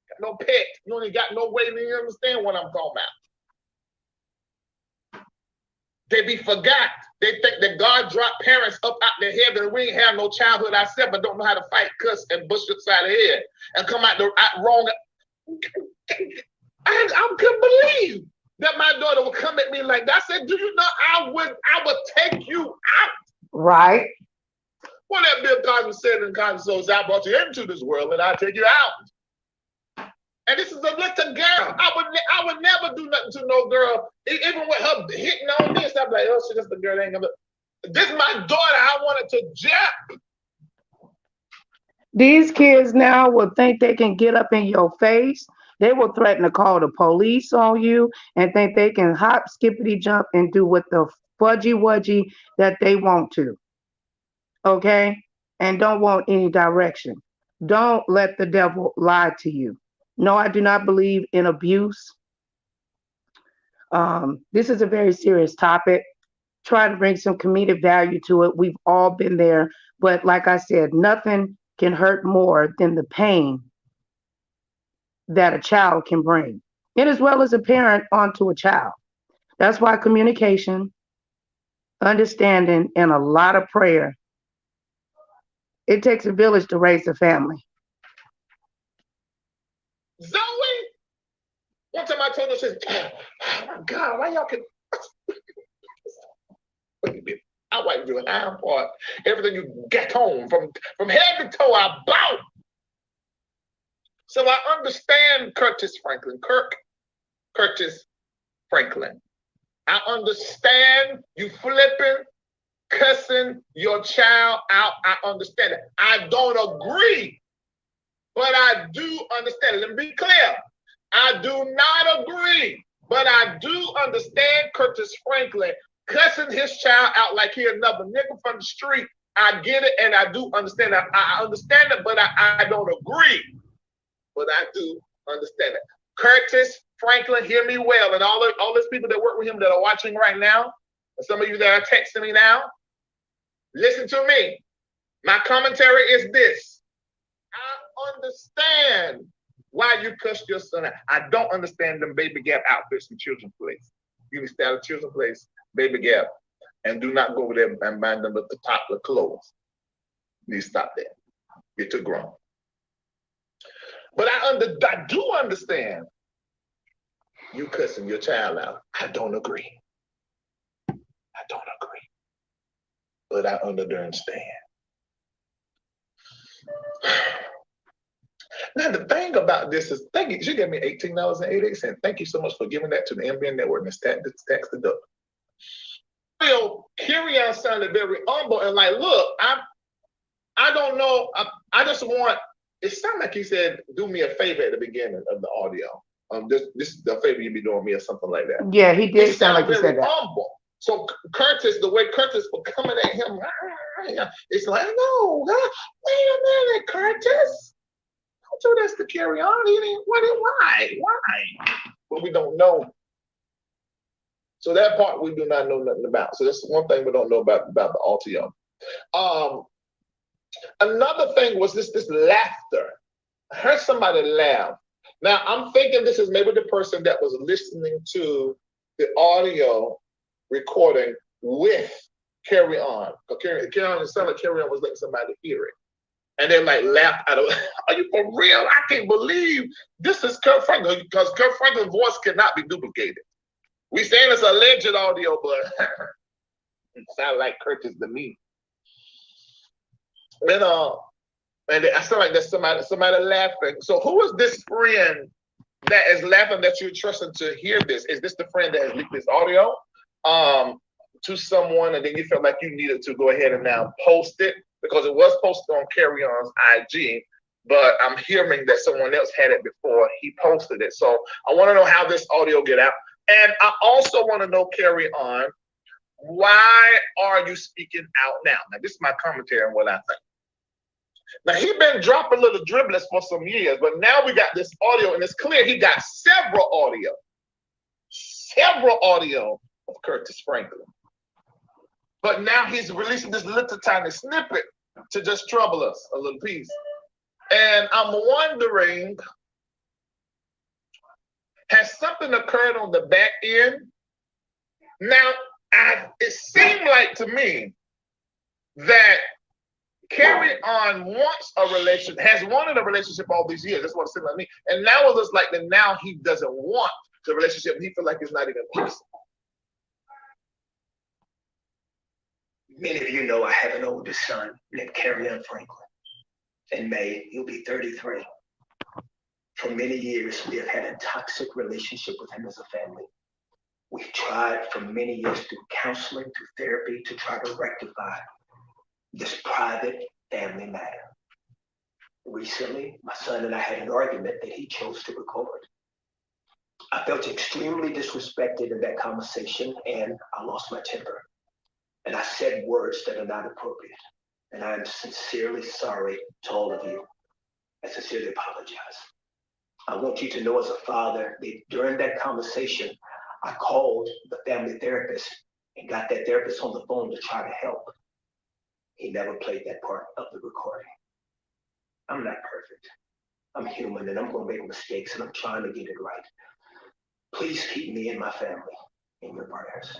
Got no pet. You ain't got no way to understand what I'm talking about. They be forgot. They think that God dropped parents up out their head and we ain't have no childhood ourselves but don't know how to fight, cuss, and bush upside the head and come out wrong. I couldn't believe that my daughter would come at me like that. I said, do you know I would take you out? Right. Well, that Bill Cosby said in Cosby says, I brought you into this world and I'll take you out. And this is a little girl. I would never do nothing to no girl, even with her hitting on this. I'd be like, oh, shit, that's the girl. Ain't gonna. This is my daughter. I wanted to jump. These kids now will think they can get up in your face. They will threaten to call the police on you and think they can hop, skippity, jump, and do what the fudgy-wudgy that they want to. Okay? And don't want any direction. Don't let the devil lie to you. No, I do not believe in abuse. This is a very serious topic. Try to bring some comedic value to it. We've all been there. But like I said, nothing can hurt more than the pain that a child can bring, and as well as a parent onto a child. That's why communication, understanding, and a lot of prayer. It takes a village to raise a family. Zoe, one time I told her, she said, oh my God, why y'all can wait a minute. I wipe your iron part. Everything you get home from head to toe, I bow. So I understand Curtis Franklin, Curtis Franklin. I understand you flipping, cussing your child out. I understand it. I don't agree, but I do understand it. Let me be clear. I do not agree, but I do understand Curtis Franklin cussing his child out like he another nigga from the street I get it, and I do understand that. I understand it, but I don't agree. But I do understand it. Curtis Franklin, hear me well, and all those people that work with him that are watching right now, and some of you that are texting me now, listen to me. My commentary is this. I understand why you cussed your son out. I don't understand them Baby Gap outfits in children's place. You can stay out of children's place, Baby Gap, and do not go over there and buy them with the toddler clothes. You stop that. You're too grown. But I do understand you cussing your child out. I don't agree. I don't agree. But I understand. Now, the thing about this is, thank you. She gave me $18.88. Thank you so much for giving that to the NBN network and tax deduct. Kerrion sounded very humble and like, look, I don't know. I just want, it sounded like he said, do me a favor at the beginning of the audio. This is the favor you be doing me or something like that. Yeah, he did sound like he said that. Humble. So Curtis, the way Curtis was coming at him, it's like, no, wait a minute, Curtis. Don't do this to Kerrion. Why? But we don't know. So that part we do not know nothing about. So that's one thing we don't know about the audio. Another thing was this laughter. I heard somebody laugh. Now I'm thinking this is maybe the person that was listening to the audio recording with Kerrion. Kerrion, it sounded like Kerrion was letting somebody hear it. And they like laughed out of, are you for real? I can't believe this is Kirk Franklin, because Kirk Franklin's voice cannot be duplicated. We saying it's alleged audio, but it sounded like Curtis to me. And I sound like there's somebody laughing. So who is this friend that is laughing that you're trusting to hear this? Is this the friend that has leaked this audio to someone, and then you felt like you needed to go ahead and now post it? Because it was posted on Kerrion's IG, but I'm hearing that someone else had it before he posted it. So I want to know how this audio get out. And I also want to know, Kerrion, why are you speaking out now? Now, this is my commentary on what I think. Now, he been dropping little dribblets for some years, but now we got this audio, and it's clear he got several audio of Curtis Franklin. But now he's releasing this little tiny snippet to just trouble us a little piece. And I'm wondering, has something occurred on the back end? Now, it seemed like to me that Kerrion wants a relationship, has wanted a relationship all these years. That's what it seemed like to me. And now it looks like that now he doesn't want the relationship. And he feels like it's not even possible. Many of you know I have an oldest son named Kerrion Franklin. In May, he'll be 33. For many years, we have had a toxic relationship with him as a family. We've tried for many years through counseling, through therapy, to try to rectify this private family matter. Recently, my son and I had an argument that he chose to record. I felt extremely disrespected in that conversation, and I lost my temper. And I said words that are not appropriate. And I am sincerely sorry to all of you. I sincerely apologize. I want you to know as a father that during that conversation, I called the family therapist and got that therapist on the phone to try to help. He never played that part of the recording. I'm not perfect. I'm human, and I'm going to make mistakes, and I'm trying to get it right. Please keep me and my family in your prayers.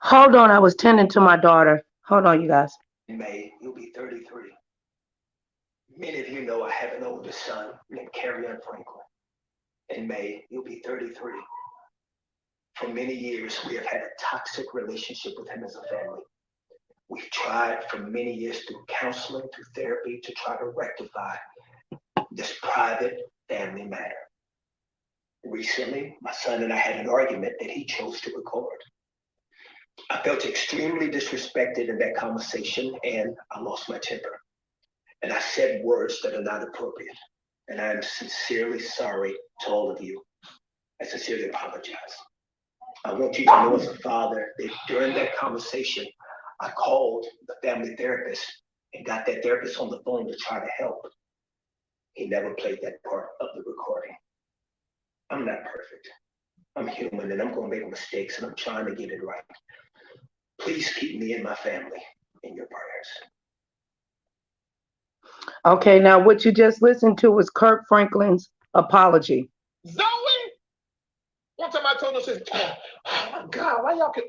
Hold on, I was tending to my daughter. Hold on, you guys. In May, he'll be 33. Many of you know I have an oldest son named Kerrion Franklin. In May, he'll be 33. For many years, we have had a toxic relationship with him as a family. We've tried for many years through counseling, through therapy, to try to rectify this private family matter. Recently, my son and I had an argument that he chose to record. I felt extremely disrespected in that conversation, and I lost my temper. And I said words that are not appropriate. And I am sincerely sorry to all of you. I sincerely apologize. I want you to know as a father that during that conversation, I called the family therapist and got that therapist on the phone to try to help. He never played that part of the recording. I'm not perfect. I'm human and I'm going to make mistakes and I'm trying to get it right. Please keep me and my family in your prayers. Okay, now what you just listened to was Kirk Franklin's apology. Zoe! One time I told her, says, oh my God, why y'all can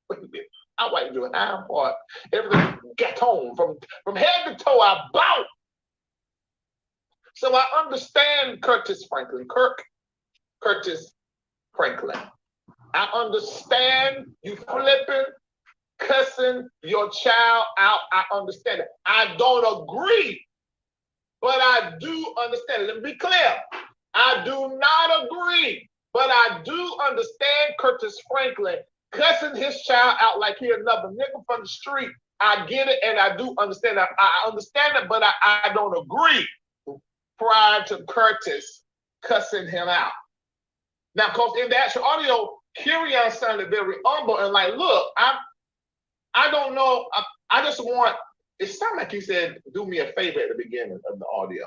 wait a minute. I like to do an eye part. Everything got home from head to toe, I bow. So I understand Curtis Franklin, Curtis Franklin. I understand you flipping, cussing your child out. I understand it. I don't agree, but I do understand. Let me be clear. I do not agree, but I do understand Curtis Franklin cussing his child out like he another nigga from the street. I get it, and I do understand that. I understand it, but I don't agree prior to Curtis cussing him out. Now, because in the actual audio, Kerrion sounded very humble and like, look, I don't know. I just want, it sounded like he said, do me a favor at the beginning of the audio.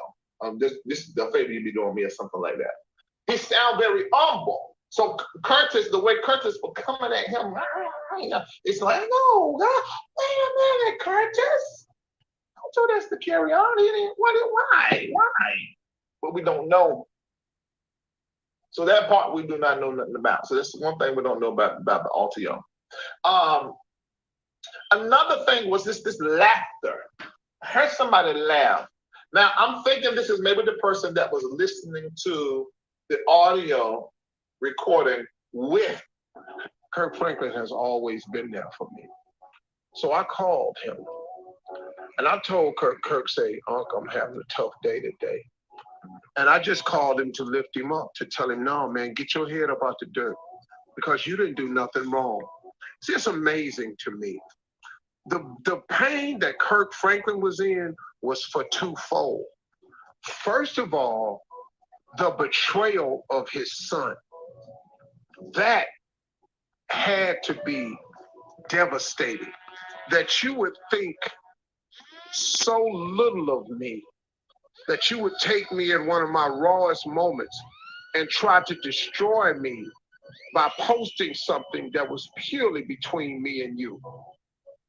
This is the favor you be doing me or something like that. He sounded very humble. So Curtis, the way Curtis was coming at him, it's like, no, God, wait a minute, Curtis. I told us to carry on. He didn't, why? But we don't know. So that part we do not know nothing about. So that's one thing we don't know about the audio. Another thing was this laughter. I heard somebody laugh. Now I'm thinking this is maybe the person that was listening to the audio recording with Kirk Franklin has always been there for me. So I called him and I told Kirk say, Uncle, I'm having a tough day today. And I just called him to lift him up, to tell him, no, man, get your head up out the dirt because you didn't do nothing wrong. See, it's amazing to me. The pain that Kirk Franklin was in was for twofold. First of all, the betrayal of his son. That had to be devastating, that you would think so little of me, that you would take me in one of my rawest moments and try to destroy me by posting something that was purely between me and you.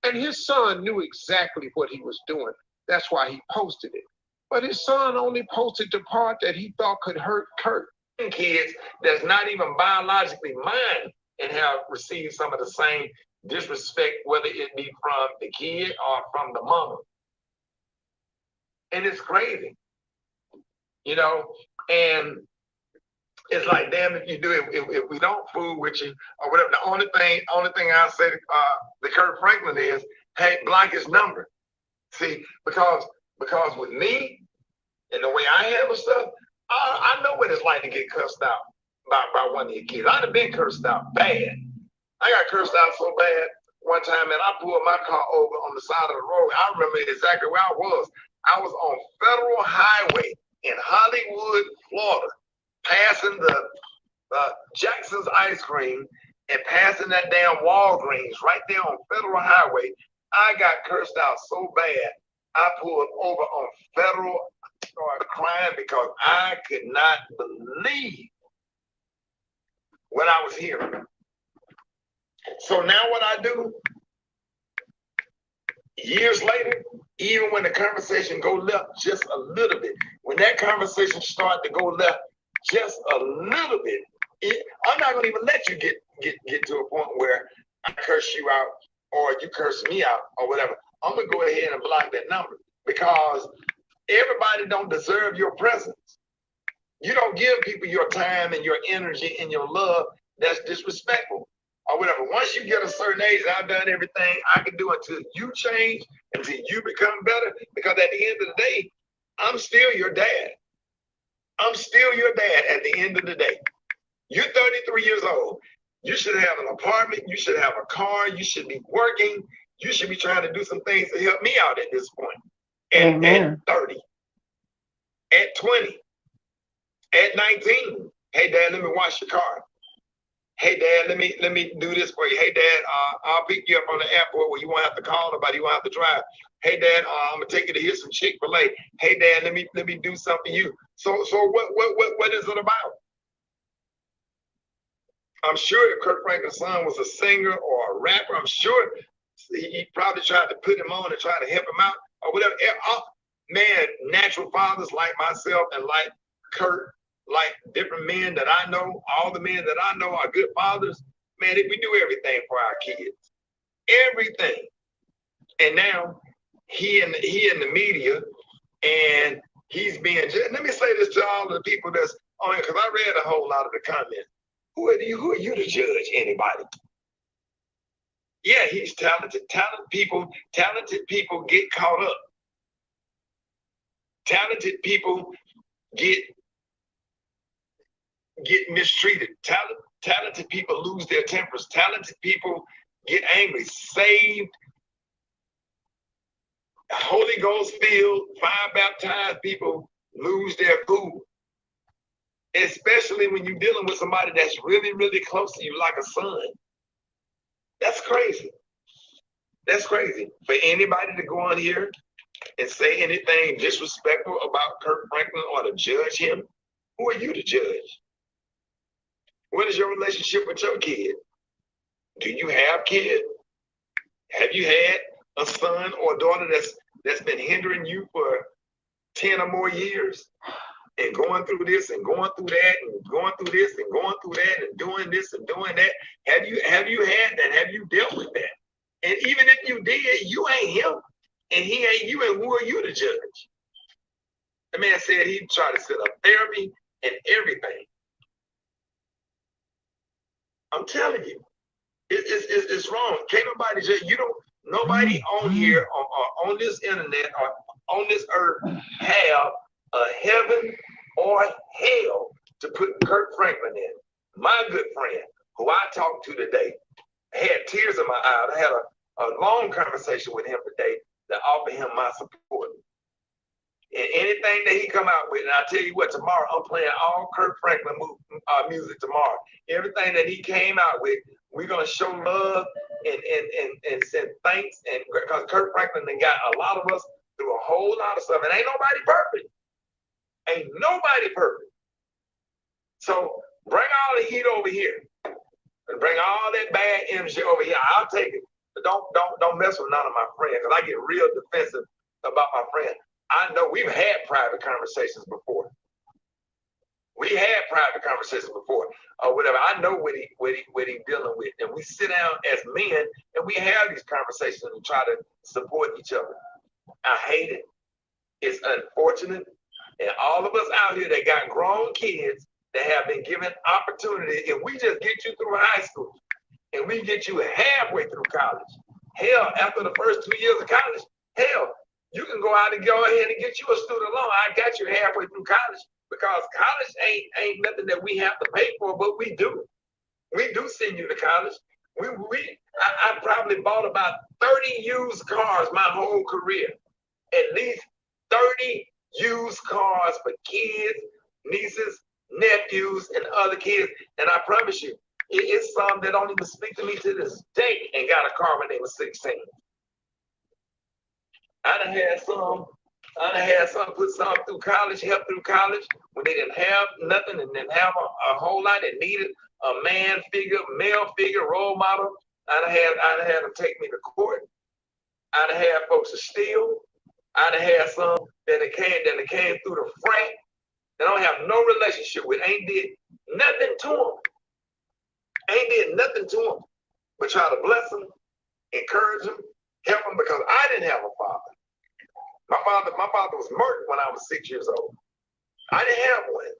And his son knew exactly what he was doing. That's why he posted it. But his son only posted the part that he thought could hurt Kirk. Kids that's not even biologically mine and have received some of the same disrespect, whether it be from the kid or from the mama. And it's crazy, you know, and it's like, damn, if you do it, if we don't fool with you or whatever, the only thing I say to Kirk Franklin is, hey, block his number. See, because with me and the way I handle stuff, I know what it's like to get cussed out by one of your kids. I'd have been cursed out bad. I got cursed out so bad one time, and I pulled my car over on the side of the road. I remember exactly where I was. I was on Federal Highway in Hollywood, Florida, passing the Jackson's Ice Cream and passing that damn Walgreens right there on Federal Highway. I got cursed out so bad, I pulled over on Federal, started crying because I could not believe what I was hearing. So now what I do, years later, even when the conversation go left just a little bit, when that conversation start to go left just a little bit, I'm not gonna even let you get to a point where I curse you out or you curse me out or whatever. I'm gonna go ahead and block that number because everybody don't deserve your presence. You don't give people your time and your energy and your love. That's disrespectful or whatever. Once you get a certain age, I've done everything I can do until you change, until you become better. Because at the end of the day, I'm still your dad. I'm I'm still your dad at the end of the day. You're 33 years old. You should have an apartment. You should have a car. You should be working. You should be trying to do some things to help me out at this point. And at 30, at 20, at 19, hey, Dad, let me wash your car. Hey, Dad, let me do this for you. Hey, Dad, I'll pick you up on the airport where you won't have to call nobody. You won't have to drive. Hey, Dad, I'm gonna take you to hear some Chick-fil-A. Hey, Dad, let me do something for you. So what is it about? I'm sure if Kirk Franklin's son was a singer or a rapper, I'm sure he probably tried to put him on and try to help him out or whatever. Man, natural fathers like myself and like Kirk, like different men that I know, all the men that I know are good fathers. Man, we do everything for our kids, everything. And now he in the media, and he's being. Let me say this to all of the people that's on here, because I read a whole lot of the comments. Who are you to judge anybody? Yeah, he's talented. Talented people get caught up. Talented people get mistreated. Talented people lose their tempers. Talented people get angry. Saved, Holy Ghost filled, fire baptized people lose their cool. Especially when you're dealing with somebody that's really, really close to you, like a son. That's crazy. That's crazy. For anybody to go on here and say anything disrespectful about Kirk Franklin or to judge him, who are you to judge? What is your relationship with your kid? Do you have kids? Have you had a son or a daughter that's been hindering you for 10 or more years? And going through this and going through that and going through this and going through that and doing this and doing that. Have you had that? Have you dealt with that? And even if you did, you ain't him and he ain't you, and who are you to judge? The man said he tried to set up therapy and everything. I'm telling you, it's wrong. Can't nobody judge. Nobody on here or on this internet or on this earth have a heaven or hell to put Kirk Franklin in. My good friend, who I talked to today, had tears in my eyes. I had a long conversation with him today to offer him my support. And anything that he come out with, and I tell you what, tomorrow I'm playing all Kirk Franklin music tomorrow. Everything that he came out with, we're gonna show love and send thanks, and because Kirk Franklin done got a lot of us through a whole lot of stuff, and ain't nobody perfect. Ain't nobody perfect. So bring all the heat over here and bring all that bad energy over here. I'll take it. But don't mess with none of my friends, because I get real defensive about my friends. I know we've had private conversations before. We had private conversations before, or whatever. I know what he dealing with, and we sit down as men and we have these conversations and try to support each other. I hate it. It's unfortunate. And all of us out here that got grown kids that have been given opportunity, if we just get you through high school and we get you halfway through college, hell, after the first 2 years of college, hell, you can go out and go ahead and get you a student loan. I got you halfway through college, because college ain't nothing that we have to pay for, but we do. We do send you to college. I probably bought about 30 used cars my whole career. At least 30 used cars for kids, nieces, nephews, and other kids. And I promise you, it's some that don't even speak to me to this day and got a car when they were 16. I done had some put some through college, help through college, when they didn't have nothing and didn't have a whole lot that needed a male figure, role model. I done had them take me to court. I done had folks to steal. I done had some that came through the frat. They don't have no relationship with, ain't did nothing to them. Ain't did nothing to them, but try to bless them, encourage them, help them, because I didn't have a father. My father was murdered when I was 6 years old. I didn't have one.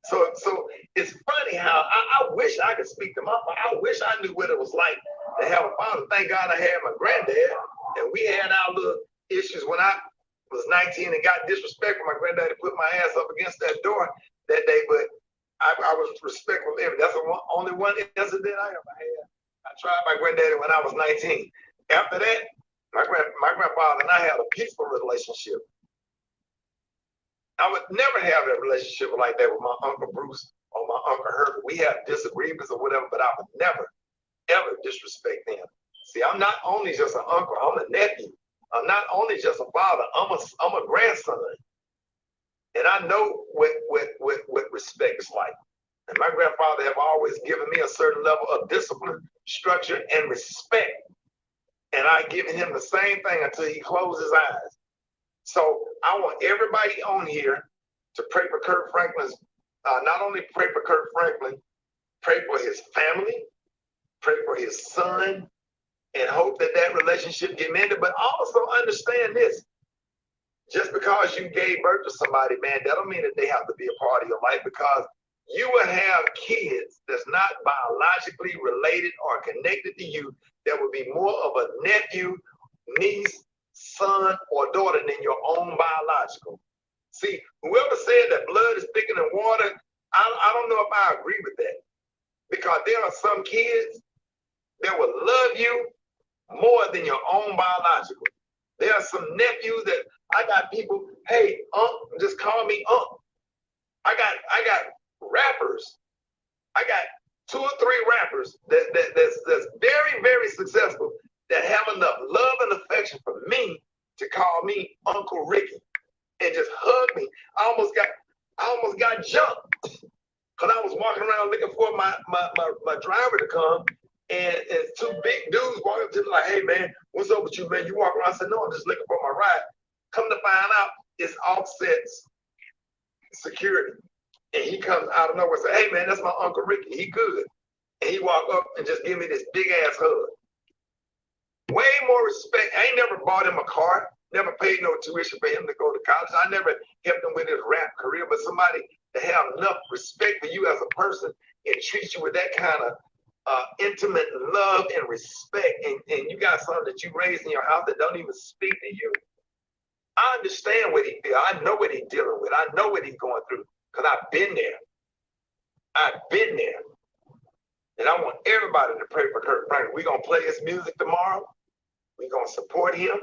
So it's funny how I wish I could speak to my father. I wish I knew what it was like to have a father. Thank God I had my granddad, and we had our little issues when I was 19 and got disrespectful. My granddaddy put my ass up against that door that day, but I was respectful of him. That's the only one incident I ever had. I tried my granddaddy when I was 19. After that, my grandfather and I had a peaceful relationship. I would never have a relationship like that with my Uncle Bruce or my Uncle Harvey. We have disagreements or whatever, but I would never, ever disrespect them. See, I'm not only just an uncle, I'm a nephew. I'm not only just a father, I'm a grandson. And I know what respect is like. And my grandfather have always given me a certain level of discipline, structure, and respect. And I given him the same thing until he closed his eyes. So I want everybody on here to pray for Kirk Franklin's, not only pray for Kirk Franklin, pray for his family, pray for his son, and hope that that relationship get mended. But also understand this. Just because you gave birth to somebody, man, that don't mean that they have to be a part of your life, because you will have kids that's not biologically related or connected to you that would be more of a nephew, niece, son, or daughter than your own biological. See, whoever said that blood is thicker than water, I don't know if I agree with that. Because there are some kids that will love you more than your own biological. There are some nephews that I got people, hey, just call me Unc. I got rappers. I got 2 or 3 rappers that's very, very successful that have enough love and affection for me to call me Uncle Ricky and just hug me. I almost got jumped because I was walking around looking for my driver to come, and 2 big dudes walked up to me like, hey man, what's up with you, man? You walk around. I said, no, I'm just looking for my ride. Come to find out, it's Offset's security. And he comes out of nowhere and says, hey man, that's my Uncle Ricky. He good. And he walked up and just give me this big ass hug. Way more respect. I ain't never bought him a car, never paid no tuition for him to go to college. I never helped him with his rap career, but somebody to have enough respect for you as a person and treat you with that kind of intimate love and respect, and you got something that you raised in your house that don't even speak to you. I understand what he feels. I know what he's dealing with. I know what he's going through because I've been there. I've been there. And I want everybody to pray for Kirk Franklin. We're going to play his music tomorrow. We're going to support him.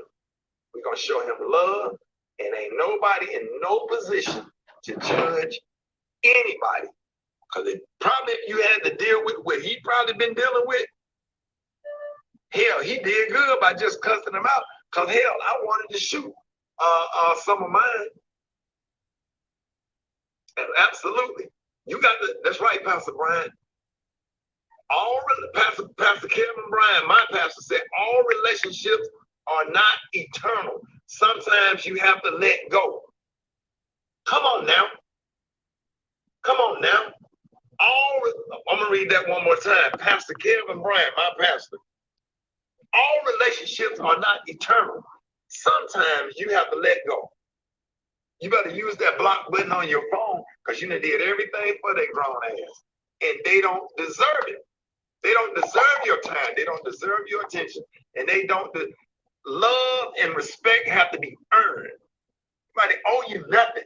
We're going to show him love. And ain't nobody in no position to judge anybody. Because probably if you had to deal with what he probably been dealing with, hell, he did good by just cussing him out. Because hell, I wanted to shoot some of mine. Absolutely. You got the, that's right, Pastor Brian. Pastor Kevin Bryan, my pastor, said all relationships are not eternal. Sometimes you have to let go. Come on now. Come on now. I'm going to read that one more time. Pastor Kevin Bryan, my pastor. All relationships are not eternal. Sometimes you have to let go. You better use that block button on your phone because you done did everything for their grown ass. And they don't deserve it. They don't deserve your time. They don't deserve your attention. And they don't, love and respect have to be earned. Nobody owe you nothing.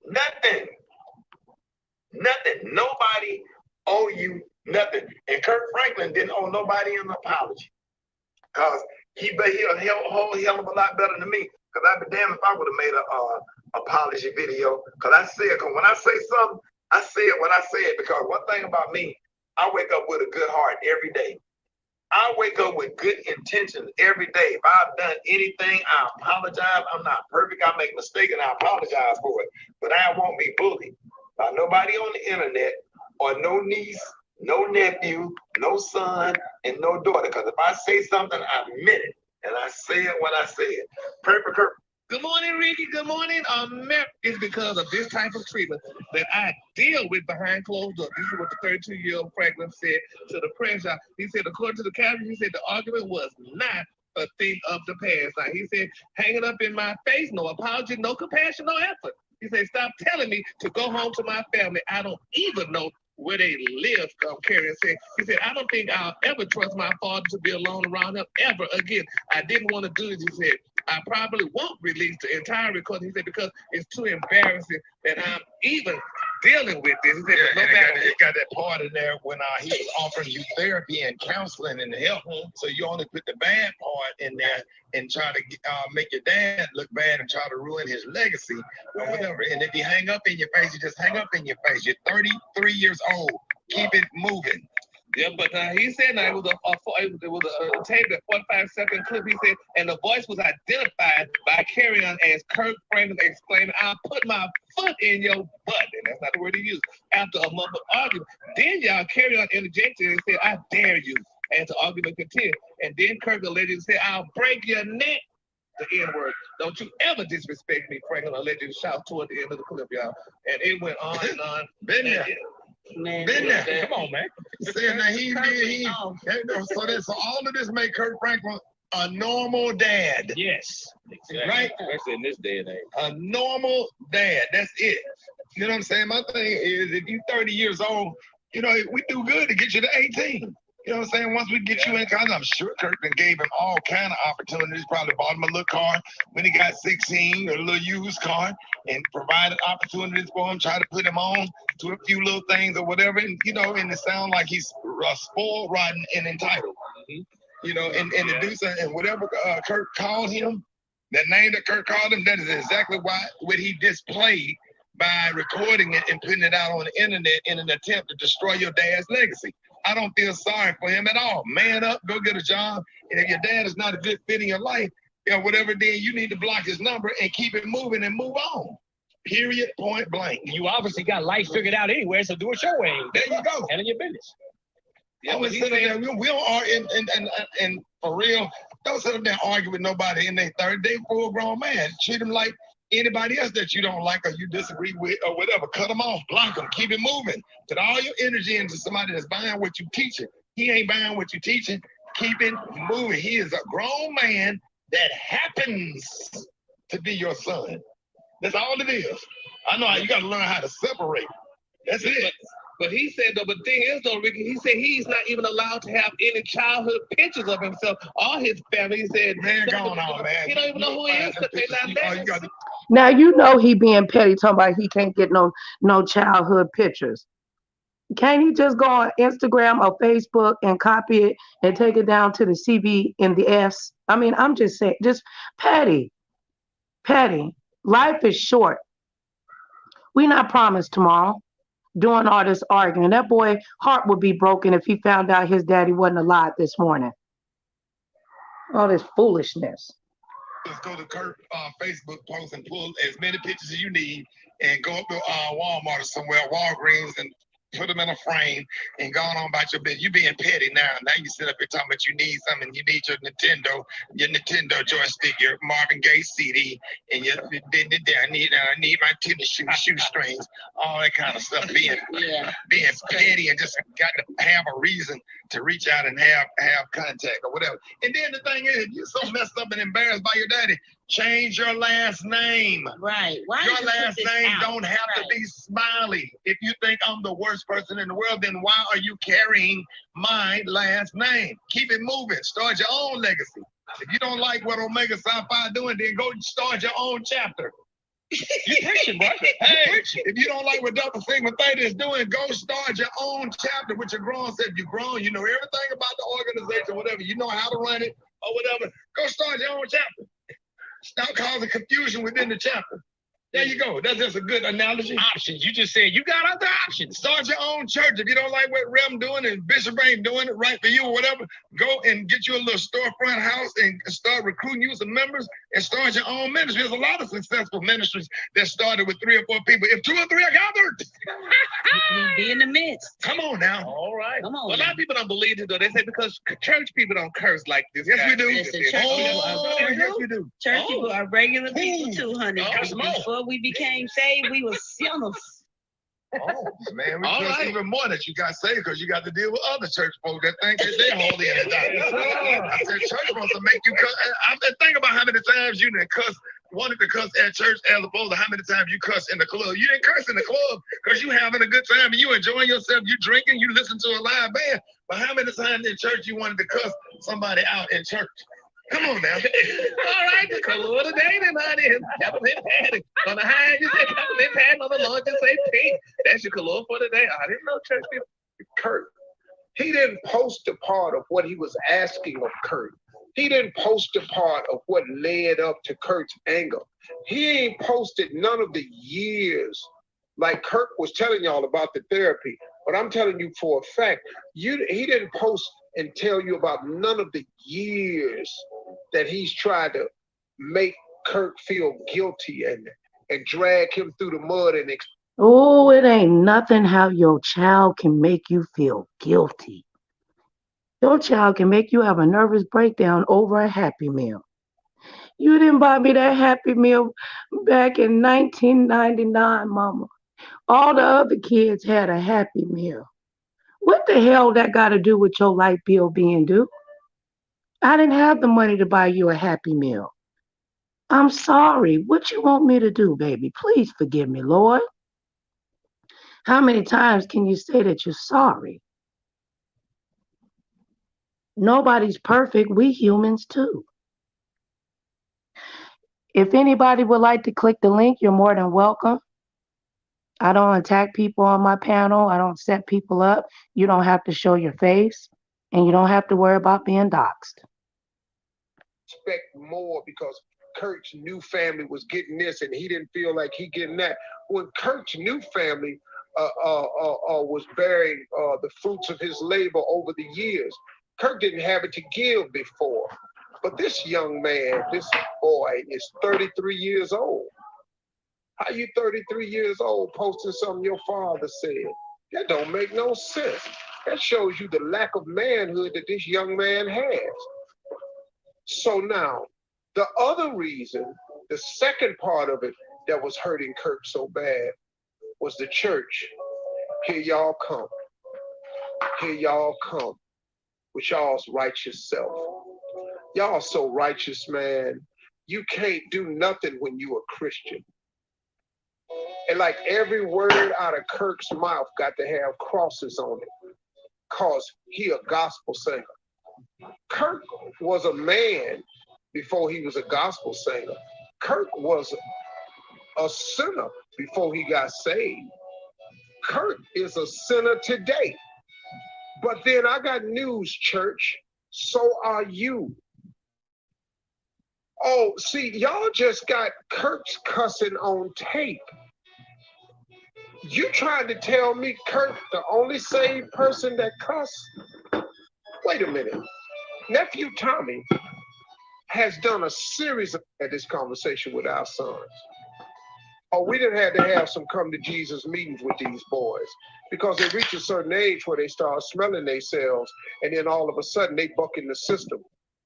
Nothing. Nothing. Nobody owe you nothing. And Kirk Franklin didn't owe nobody an apology. Because he'll a whole hell of a lot better than me. Because I'd be damned if I would have made an apology video. Because when I say something, I say it when I say it. Because one thing about me, I wake up with a good heart every day. I wake up with good intentions every day. If I've done anything, I apologize. I'm not perfect. I make mistakes and I apologize for it. But I won't be bullied by nobody on the internet or no niece, no nephew, no son, and no daughter. Because if I say something, I meant it. And I say it when I say it. Perfect. Good morning, Ricky. Good morning. It's because of this type of treatment that I deal with behind closed doors. This is what the 32-year-old Franklin said to the press. He said, according to the captain, he said the argument was not a thing of the past. Now, he said, hanging up in my face, no apology, no compassion, no effort. He said, stop telling me to go home to my family. I don't even know where they live, Kerrion said. He said, I don't think I'll ever trust my father to be alone around him ever again. I didn't want to do this, he said. I probably won't release the entire recording. He said, because it's too embarrassing that I'm even dealing with this. He said, Yeah, no and matter it got that part in there when he was offering you therapy and counseling and help. So you only put the bad part in there and try to make your dad look bad and try to ruin his legacy or whatever. And if you hang up in your face, you just hang up in your face. You're 33 years old. Keep it moving. Yeah, but he said it was a tape, a 45-second clip. He said, and the voice was identified by Kerrion as Kirk Franklin, exclaiming, "I'll put my foot in your butt." And that's not the word he used. After a mumbled argument, then y'all Kerrion interjected and said, "I dare you." And the argument continued. And then Kirk allegedly said, "I'll break your neck." The N-word. "Don't you ever disrespect me," Franklin allegedly shout toward the end of the clip, y'all. And it went on and on. Been there. Man, Been there. Come on, man. Saying that so all of this make Kirk Franklin a normal dad. Yes. Exactly. Right? Especially in this day and age. A normal dad. That's it. You know what I'm saying? My thing is, if you're 30 years old, you know, we do good to get you to 18. You know what I'm saying? Once we get you in college, I'm sure Kirkland gave him all kind of opportunities. Probably bought him a little car when he got 16, a little used car, and provided opportunities for him, try to put him on to a few little things or whatever. And, you know, and it sounds like he's spoiled, rotten, and entitled. You know, and to do something, and whatever Kirk called him, that name that Kirk called him, that is exactly what he displayed by recording it and putting it out on the internet in an attempt to destroy your dad's legacy. I don't feel sorry for him at all. Man up, go get a job. And if your dad is not a good fit in your life, you know, whatever, then you need to block his number and keep it moving and move on. Period, point blank. You obviously got life figured out anyway, so do it your way. There you go. Handle your business. Yeah, we sit there, we don't argue, and for real, don't sit up there and argue with nobody in their 30. They full grown man. Treat them like anybody else that you don't like or you disagree with or whatever. Cut them off, block them, keep it moving. Put all your energy into somebody that's buying what you teaching. He ain't buying what you teaching. Keep it moving. He is a grown man that happens to be your son. That's all it is. I know how you got to learn how to separate. That's it. But he said, though, but the thing is, though, Ricky, he said he's not even allowed to have any childhood pictures of himself or his family. He said, man, going on, man. He don't even know who he is because they're not there. Now you know he being petty, talking about he can't get no childhood pictures. Can't he just go on Instagram or Facebook and copy it and take it down to the CB in the S? I mean, I'm just saying, just petty. Life is short. We not promised tomorrow. Doing all this arguing. That boy heart would be broken if he found out his daddy wasn't alive this morning. All this foolishness. Just go to Kirk Facebook post and pull as many pictures as you need and go up to Walmart or somewhere, Walgreens, and put them in a frame and go on about your business. You being petty now. Now you sit up here talking about you need something. You need your Nintendo joystick, your Marvin Gaye CD, and I need my tennis shoestrings, all that kind of stuff. Being petty and just got to have a reason to reach out and have contact or whatever. And then the thing is, if you're so messed up and embarrassed by your daddy, change your last name. Right. Why your last name don't have to be Smiley. If you think I'm the worst person in the world, then why are you carrying my last name? Keep it moving. Start your own legacy. If you don't like what Omega Psi Phi doing, then go start your own chapter. You preaching, bro. Hey, if you don't like what Dr. Sigma Theta is doing, go start your own chapter with your grown self. You're grown, you know everything about the organization, whatever. You know how to run it or whatever. Go start your own chapter. Stop causing confusion within the chapter. There you go. That's just a good analogy. Options. You just said you got other options. Start your own church. If you don't like what Rem doing and Bishop ain't doing it right for you or whatever, go and get you a little storefront house and start recruiting you some members and start your own ministry. There's a lot of successful ministries that started with 3 or 4 people. If 2 or 3 are gathered, be in the midst. Come on now. All right. Come on. Well, a lot of people don't believe it, though. They say because church people don't curse like this. Yes, we do. Listen, church Yes, we do. Church people are regular people too, honey. Before we became saved, we were sinners. Oh, man, we trust even more that you got saved because you got to deal with other church folk that think that they're holy and I said, church wants to make you cuss. I'm thinking about how many times you didn't wanted to cuss at church as opposed to how many times you cuss in the club. You didn't curse in the club because you having a good time and you enjoying yourself. You drinking, you listen to a live band. But how many times in church you wanted to cuss somebody out in church? Come on now. All right, the color of the day then, honey. Peppermint patty. On the high, you say peppermint patty. On the low, you say pink. That's your color for the day. I didn't know church people. Kurt. He didn't post a part of what he was asking of Kurt. He didn't post a part of what led up to Kurt's anger. He ain't posted none of the years like Kirk was telling y'all about the therapy. But I'm telling you for a fact, he didn't post and tell you about none of the years that he's tried to make Kirk feel guilty and drag him through the mud and Oh, it ain't nothing how your child can make you feel guilty. Your child can make you have a nervous breakdown over a Happy Meal. You didn't buy me that Happy Meal back in 1999, Mama. All the other kids had a Happy Meal. What the hell that got to do with your light bill being due? I didn't have the money to buy you a Happy Meal. I'm sorry. What you want me to do, baby? Please forgive me, Lord. How many times can you say that you're sorry? Nobody's perfect. We humans too. If anybody would like to click the link, you're more than welcome. I don't attack people on my panel. I don't set people up. You don't have to show your face, and you don't have to worry about being doxxed. expect more because Kurt's new family was getting this and he didn't feel like he getting that. When Kurt's new family was bearing the fruits of his labor over the years, Kurt didn't have it to give before. But this young man, this boy, is 33 years old. How you 33 years old posting something your father said? That don't make no sense. That shows you the lack of manhood that this young man has. So now, the other reason, the second part of it that was hurting Kirk so bad was the church. Here y'all come. Here y'all come with y'all's righteous self. Y'all so righteous, man. You can't do nothing when you a Christian. And like every word out of Kirk's mouth got to have crosses on it, cause he a gospel singer. Kirk was a man before he was a gospel singer. Kirk was a sinner before he got saved. Kirk is a sinner today. But then I got news, church. So are you. Oh, see, y'all just got Kirk's cussing on tape. You trying to tell me Kirk, the only saved person that cuss? Wait a minute. Nephew Tommy has done a series of this conversation with our sons. Oh, we didn't have to have some come to Jesus meetings with these boys because they reach a certain age where they start smelling themselves and then all of a sudden they buck in the system.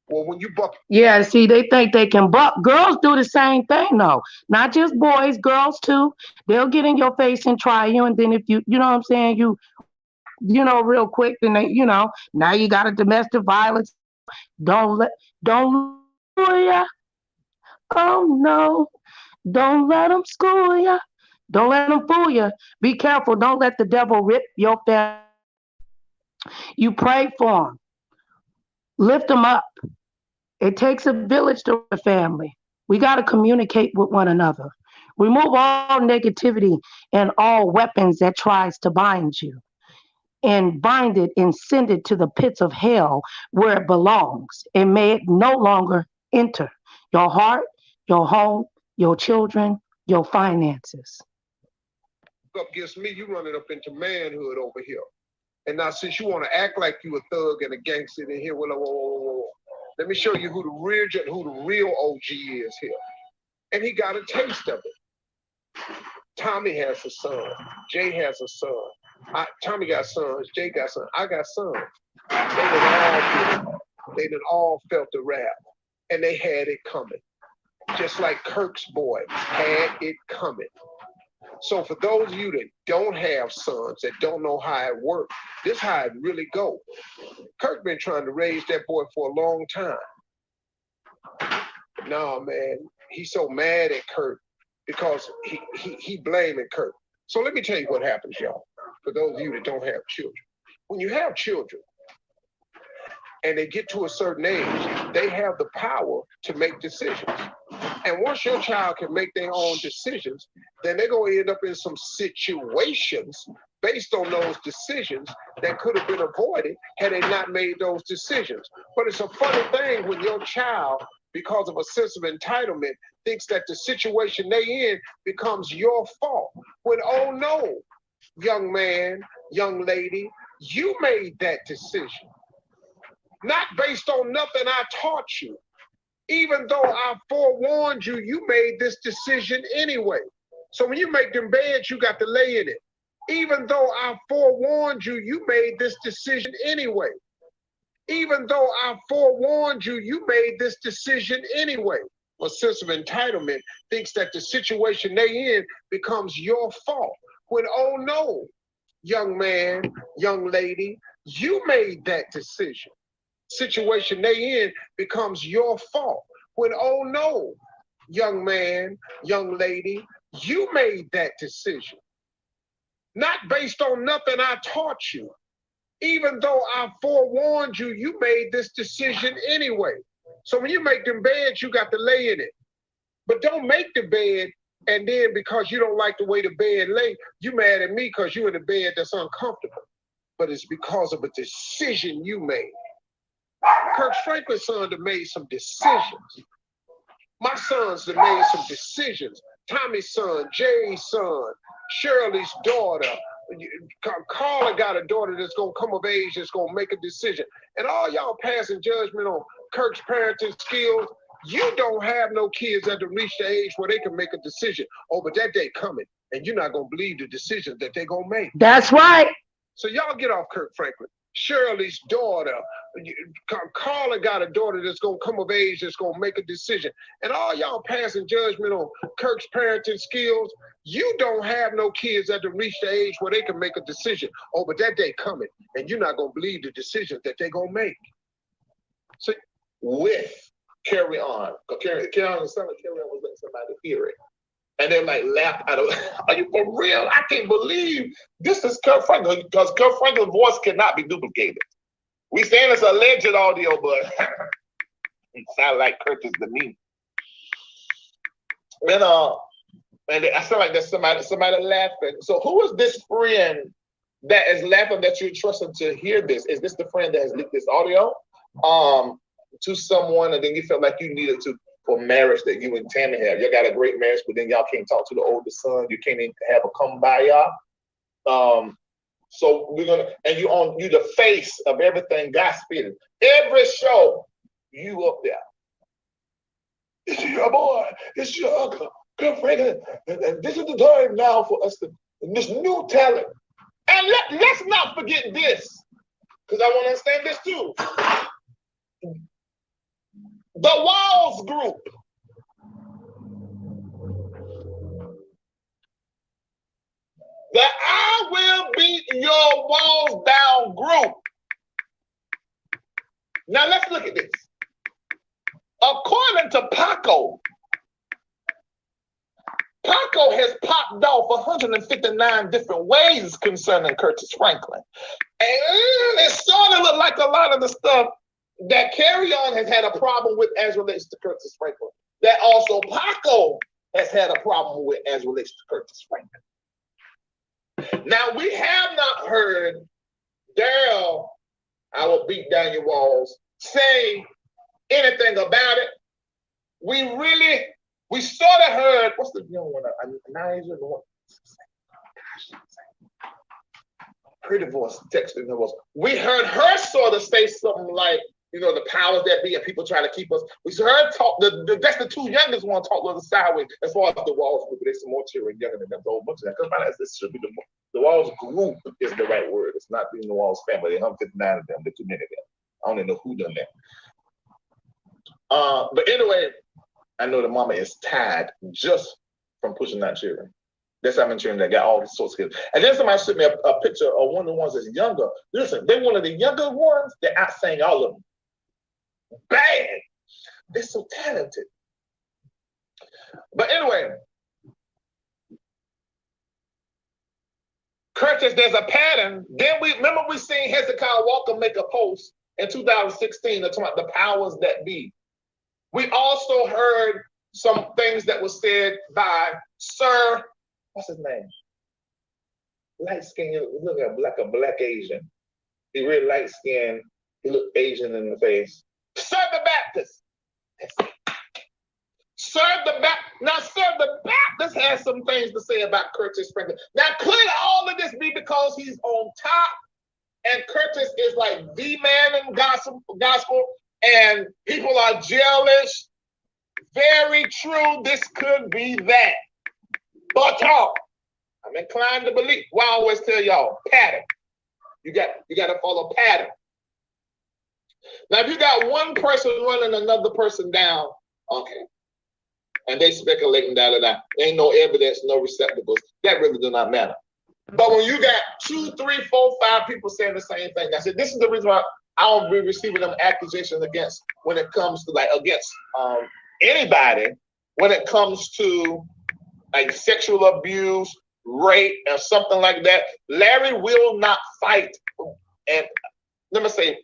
Well, when you buck. Yeah, see, they think they can buck. Girls do the same thing, though. Not just boys, girls too. They'll get in your face and try you. And then if you know what I'm saying, you know, real quick, then they, now you got a domestic violence. Don't fool ya. Oh no. Don't let them school ya. Don't let them fool you. Be careful. Don't let the devil rip your family. You pray for them. Lift them up. It takes a village to a family. We got to communicate with one another. Remove all negativity and all weapons that tries to bind you. And bind it and send it to the pits of hell where it belongs. And may it no longer enter your heart, your home, your children, your finances. Up against me, you running up into manhood over here. And now since you want to act like you a thug and a gangster in here, whoa. Let me show you who the real OG is here. And he got a taste of it. Tommy has a son. Jay has a son. Tommy got sons. Jay got sons. I got sons. They done all felt the wrath. And they had it coming. Just like Kirk's boy had it coming. So for those of you that don't have sons, that don't know how it works, this is how it really go. Kirk been trying to raise that boy for a long time. No, man, he's so mad at Kirk because he blaming Kirk. So let me tell you what happens, y'all, for those of you that don't have children. When you have children, and they get to a certain age, they have the power to make decisions. And once your child can make their own decisions, then they're going to end up in some situations based on those decisions that could have been avoided had they not made those decisions. But it's a funny thing when your child, because of a sense of entitlement, thinks that the situation they in becomes your fault. When, oh no, young man, young lady, you made that decision. Not based on nothing I taught you. Even though I forewarned you, you made this decision anyway. So when you make them beds, you got to lay in it. Even though I forewarned you, you made this decision anyway. Even though I forewarned you, you made this decision anyway. A sense of entitlement thinks that the situation they in becomes your fault. When, oh no, young man, young lady, you made that decision. Situation they in becomes your fault. When, oh no, young man, young lady, you made that decision. Not based on nothing I taught you. Even though I forewarned you, you made this decision anyway. So when you make them beds, you got to lay in it. But don't make the bed, and then because you don't like the way the bed lay, you mad at me because you're in a bed that's uncomfortable. But it's because of a decision you made. Kirk Franklin's son that made some decisions. My sons that made some decisions. Tommy's son, Jay's son, Shirley's daughter. Carla got a daughter that's going to come of age that's going to make a decision. And all y'all passing judgment on Kirk's parenting skills, you don't have no kids that have reached the age where they can make a decision. Oh, but that day coming, and you're not going to believe the decisions that they're going to make. That's right. So y'all get off Kirk Franklin. Shirley's daughter, Carla got a daughter that's going to come of age that's going to make a decision. And all y'all passing judgment on Kirk's parenting skills, you don't have no kids that have reached the age where they can make a decision. Oh, but that day coming, and you're not going to believe the decisions that they're going to make. So with Kerrion, Kerrion, the son of Kerrion was letting somebody hear it. And they're like, laugh out of, are you for real? I can't believe this is Kirk Franklin, because Kirk Franklin's voice cannot be duplicated. We saying it's a alleged audio, but it sounds like Kirk is the me. And I feel like there's somebody laughing. So who is this friend that is laughing that you're trusting to hear this? Is this the friend that has leaked this audio to someone, and then you felt like you needed to for marriage that you and Tammy have? You got a great marriage, but then y'all can't talk to the oldest son. You can't even have a come by y'all. So we're gonna, and you the face of everything gospel. Every show, you up there. It's your boy. It's your uncle, Kirk Franklin. And this is the time now for us to this new talent. And let's not forget this, because I want to understand this too. The Walls Group. The I Will Beat Your Walls Down group. Now let's look at this. According to Paco has popped off 159 different ways concerning Curtis Franklin. And it sort of look like a lot of the stuff that Kerrion has had a problem with as relates to Curtis Franklin. That also Paco has had a problem with as relates to Curtis Franklin. Now, we have not heard Daryl, I will beat down your walls, say anything about it. We sort of heard, what's the young one? The one. Pretty voice, texting her voice. We heard her sort of say something like, you know, the powers that be and people try to keep us. We heard talk, that's the two youngest one talk a little sideways as far as the Walls group. There's some more children younger than them. So a bunch of that. Because this should be the Walls group is the right word. It's not being the Walls family. There are 159 of them. There's too many of them. I don't even know who done that. But anyway, I know the mama is tired just from pushing out children. That's how many children that got all these sorts of kids. And then somebody sent me a picture of one of the ones that's younger. Listen, they're one of the younger ones that outsang all of them. Bad. They're so talented. But anyway, Curtis, there's a pattern. Then we seen Hezekiah Walker make a post in 2016, they're talking about the powers that be. We also heard some things that were said by Sir, what's his name? Light skin, he look like a black Asian. He really light skinned. He looked Asian in the face. Sir the Baptist. Sir the Baptist has some things to say about Curtis Franklin. Now, could all of this be because he's on top and Curtis is like the man in gospel and people are jealous? Very true. This could be that. But I'm inclined to believe. Well, I always tell y'all, pattern. You got to follow pattern. Now, if you got one person running another person down, okay, and they speculating da. Ain't no evidence, no receptacles. That really do not matter. But when you got 2, 3, 4, 5 people saying the same thing, I said this is the reason why I don't be receiving them accusations against when it comes to against anybody when it comes to like sexual abuse, rape, or something like that. Larry will not fight. And let me say,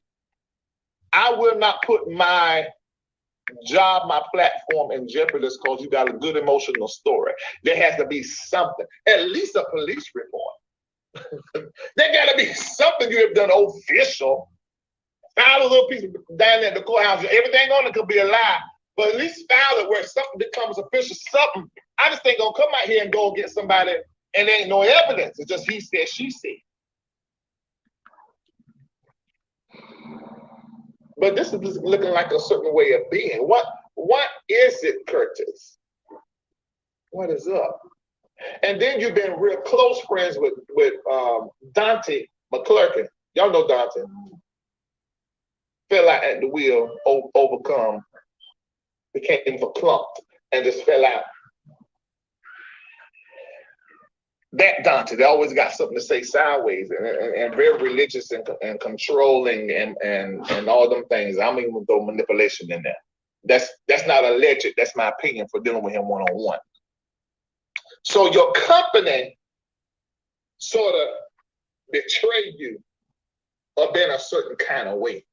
I will not put my job, my platform in jeopardy because you got a good emotional story. There has to be something, at least a police report. There got to be something you have done official. File a little piece down at the courthouse. Everything on it could be a lie, but at least file it where something becomes official. Something. I just ain't gonna come out here and go get somebody and there ain't no evidence. It's just he said, she said. But this is just looking like a certain way of being. What is it, Curtis? What is up? And then you've been real close friends with Dante McClurkin. Y'all know Dante. Fell out at the wheel, overcome, became verklempt, and just fell out. That Dante, they always got something to say sideways and very religious and controlling and all them things. I'm even throw manipulation in there. That's not alleged. That's my opinion for dealing with him one-on-one. So your company sort of betrayed you or been a certain kind of way.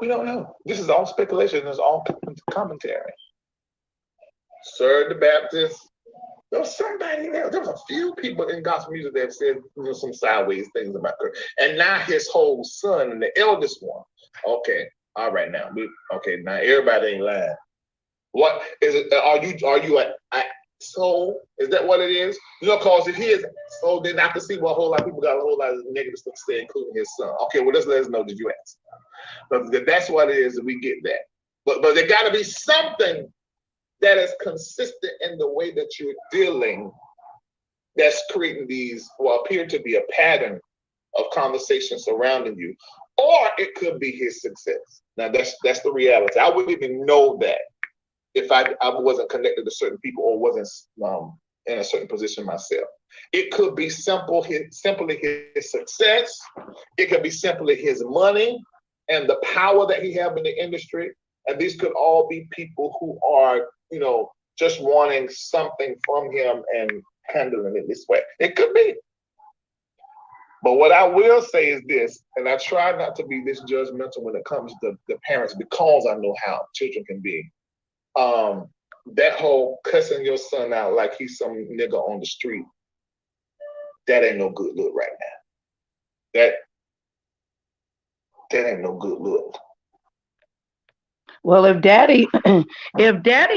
We don't know. This is all speculation. It's all commentary. Sir the Baptist. There was somebody else. There was a few people in gospel music that have said some sideways things about Kirk. And now his whole son and the eldest one. Okay. All right now. Now everybody ain't lying. What is it? Are you a soul? Is that what it is? Because if he is so, then I can see what a whole lot of people got a whole lot of negative stuff to say, including his son. Okay, well, let's let us know. Did you ask? But that's what it is, and we get that. But there got to be something that is consistent in the way that you're dealing that's creating these, what appear to be a pattern of conversation surrounding you. Or it could be his success. Now, that's the reality. I wouldn't even know that if I wasn't connected to certain people or wasn't in a certain position myself. It could be simply his success. It could be simply his money and the power that he have in the industry. And these could all be people who are, just wanting something from him and handling it this way. It could be. But what I will say is this, and I try not to be this judgmental when it comes to the parents because I know how children can be. That whole cussing your son out like he's some nigga on the street, that ain't no good look right now. That ain't no good look. Well, if daddy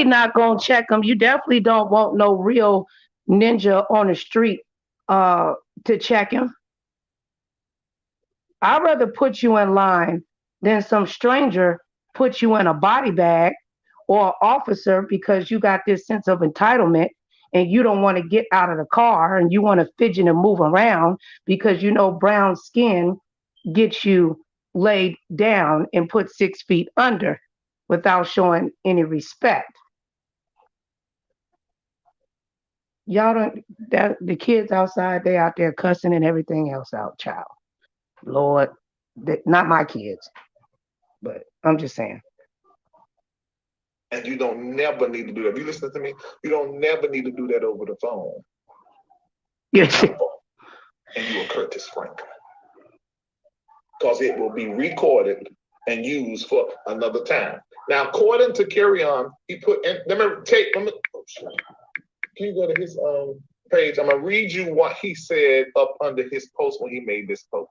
not gonna check him, you definitely don't want no real ninja on the street to check him. I'd rather put you in line than some stranger put you in a body bag or an officer because you got this sense of entitlement and you don't want to get out of the car and you want to fidget and move around because brown skin gets you laid down and put 6 feet under without showing any respect. Y'all don't, the kids outside, they out there cussing and everything else out, child. Lord, not my kids, but I'm just saying. And you don't never need to do that. If you listen to me, you don't never need to do that over the phone. Yes. And you are Curtis Franklin. Because it will be recorded and used for another time. Now, according to Kerrion, he put, and can you go to his page? I'm gonna read you what he said up under his post when he made this post.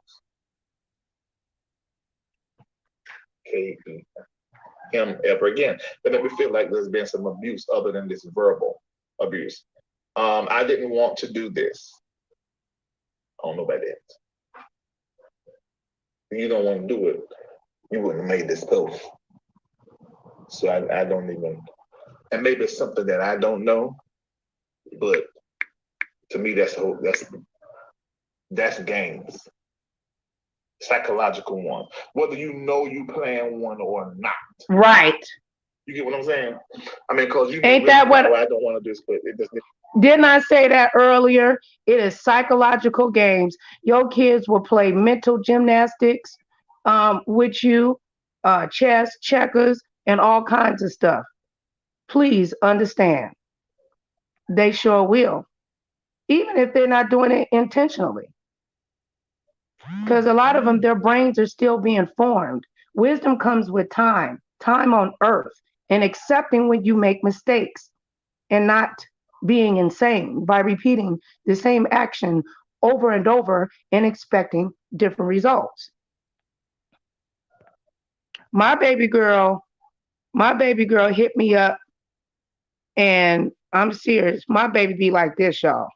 Him ever again. But then we feel like there's been some abuse other than this verbal abuse. I didn't want to do this. I don't know about that. If you don't want to do it, you wouldn't have made this post. So I don't even, and maybe it's something that I don't know, but to me that's games. Psychological one. Whether you know you playing one or not. Right. You get what I'm saying? I mean, because you ain't that what I don't want to do this, but it just didn't I say that earlier? It is psychological games. Your kids will play mental gymnastics with you, chess, checkers, and all kinds of stuff. Please understand. They sure will. Even if they're not doing it intentionally. Because a lot of them, their brains are still being formed. Wisdom comes with time on earth, and accepting when you make mistakes and not being insane by repeating the same action over and over and expecting different results. My baby girl hit me up, and I'm serious. My baby be like this, y'all.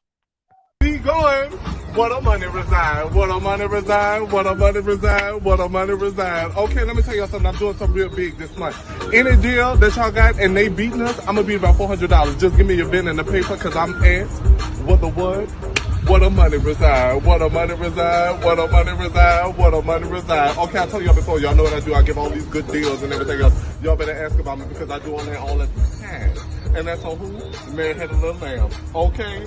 Be going. What a money reside, what a money reside, what a money reside, what a money reside. Okay, let me tell y'all something. I'm doing something real big this month. Any deal that y'all got and they beating us, I'm gonna be about $400. Just give me your pen and the paper, cause I'm at what the what? What a money reside, what a money reside, what a money reside, what a money reside. Okay, I told y'all before, y'all know what I do. I give all these good deals and everything else. Y'all better ask about me because I do on that all the time. And that's on who? Man had a little lamb. Okay.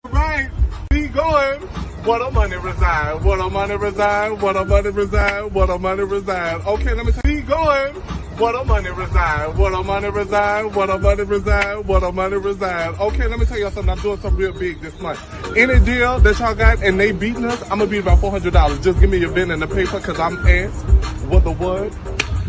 Right. Be going. What a money reside. What a money reside. What a money reside. What a money reside. Okay, let me tell you. Be going. What a money reside. What a money reside. What a money reside. What a money reside. Okay, let me tell y'all something. I'm doing something real big this month. Any deal that y'all got and they beating us, I'm gonna be about $400. Just give me your pen and the paper, cause I'm at what the what?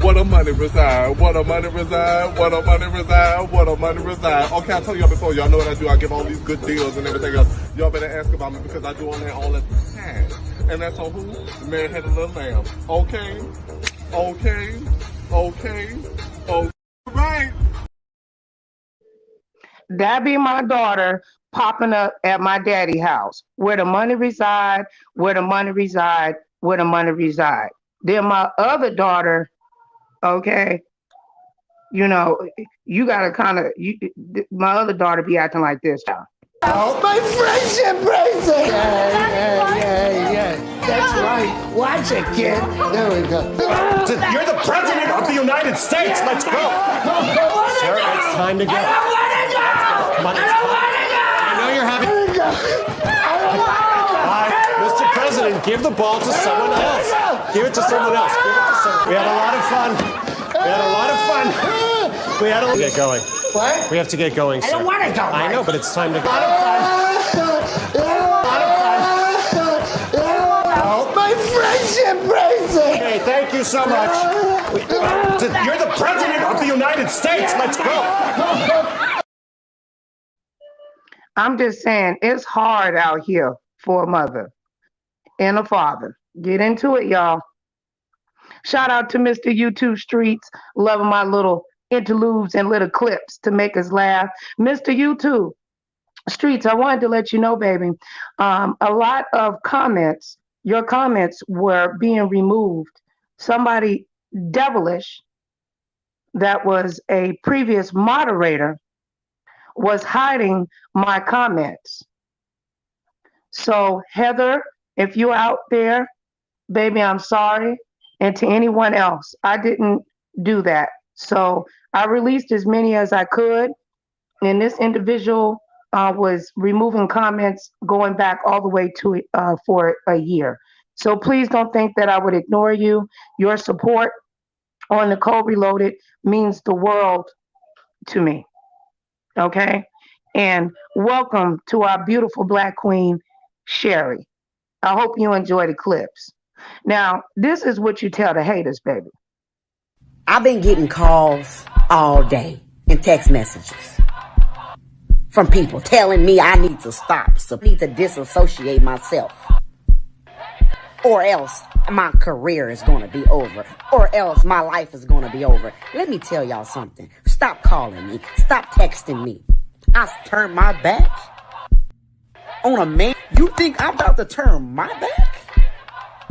What a money reside, what a money reside, what a money reside, what a money reside. Okay, I told y'all before, y'all know what I do. I give all these good deals and everything else. Y'all better ask about me because I do on that all the time. And that's on who? Man had a little lamb. Okay. Right. That be my daughter popping up at my daddy house. Where the money reside, where the money reside, where the money reside. Then my other daughter, okay, you know, you gotta kind of, my other daughter be acting like this, y'all. Oh, my friendship bracelet! Yeah. That's right. Watch it, kid. There we go. You're the president of the United States. Let's go. Sir, it's time to go. I don't want to go. Come on, I don't want to go. I know you're having. Mr. President, give the ball to someone else. Give it to someone else. We had a lot of fun. We had to get going. What? We have to get going, sir. I don't want to go. I know, but it's time to go. My friendship bracelet! Okay, thank you so much. You're the president of the United States. Let's go. I'm just saying, it's hard out here for a mother and a father. Get into it, y'all. Shout out to Mr. YouTube Streets, loving my little interludes and little clips to make us laugh. Mr. YouTube Streets, I wanted to let you know, baby, a lot of comments, your comments were being removed. Somebody devilish that was a previous moderator was hiding my comments. So Heather, if you're out there, baby, I'm sorry. And to anyone else, I didn't do that. So I released as many as I could. And this individual was removing comments going back all the way to for a year. So please don't think that I would ignore you. Your support on Nicole Reloaded means the world to me. Okay? And welcome to our beautiful Black queen, Sherry. I hope you enjoy the clips. Now, this is what you tell the haters, baby. I've been getting calls all day and text messages from people telling me I need to stop, so I need to disassociate myself. Or else my career is going to be over. Or else my life is going to be over. Let me tell y'all something. Stop calling me. Stop texting me. I turned my back on a man. You think I'm about to turn my back?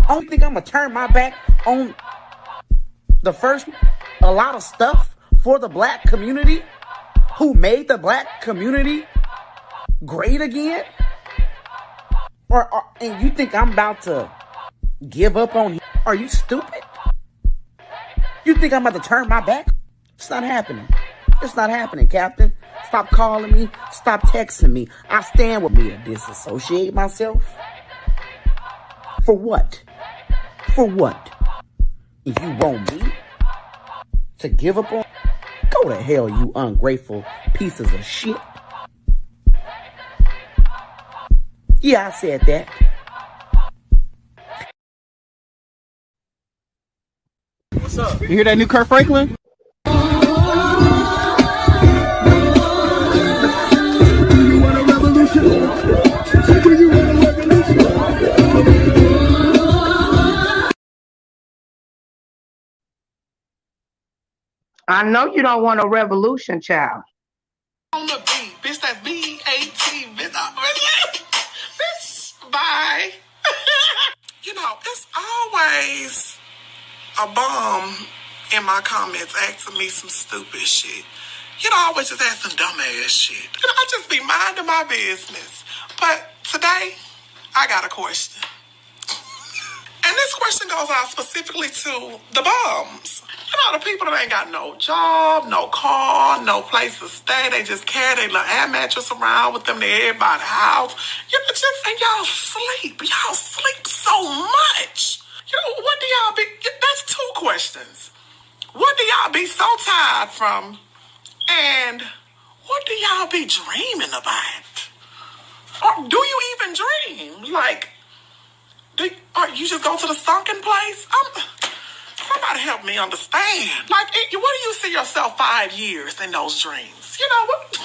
I don't think I'm going to turn my back on a lot of stuff for the Black community, who made the Black community great again? And you think I'm about to give up on you? Are you stupid? You think I'm about to turn my back? It's not happening. It's not happening, Captain. Stop calling me. Stop texting me. I stand with me to disassociate myself. For what? For what? If you want me to give up on, go to hell, you ungrateful pieces of shit. Yeah, I said that. What's up? You hear that new Kirk Franklin? I know you don't want a revolution, child. On the beat, bitch, that's B-A-T, bitch, bitch, bye. You know, it's always a bum in my comments asking me some stupid shit. You know, I always just ask some dumbass shit. You know, I just be minding my business. But today, I got a question. And this question goes out specifically to the bums. You know, the people that ain't got no job, no car, no place to stay. They just carry their little air mattress around with them to everybody's house. You know, and y'all sleep. Y'all sleep so much. You know, what do y'all be... That's two questions. What do y'all be so tired from? And what do y'all be dreaming about? Or do you even dream? Like, or you just go to the sunken place? Somebody help me understand. Like, what do you see yourself 5 years in those dreams? You know what?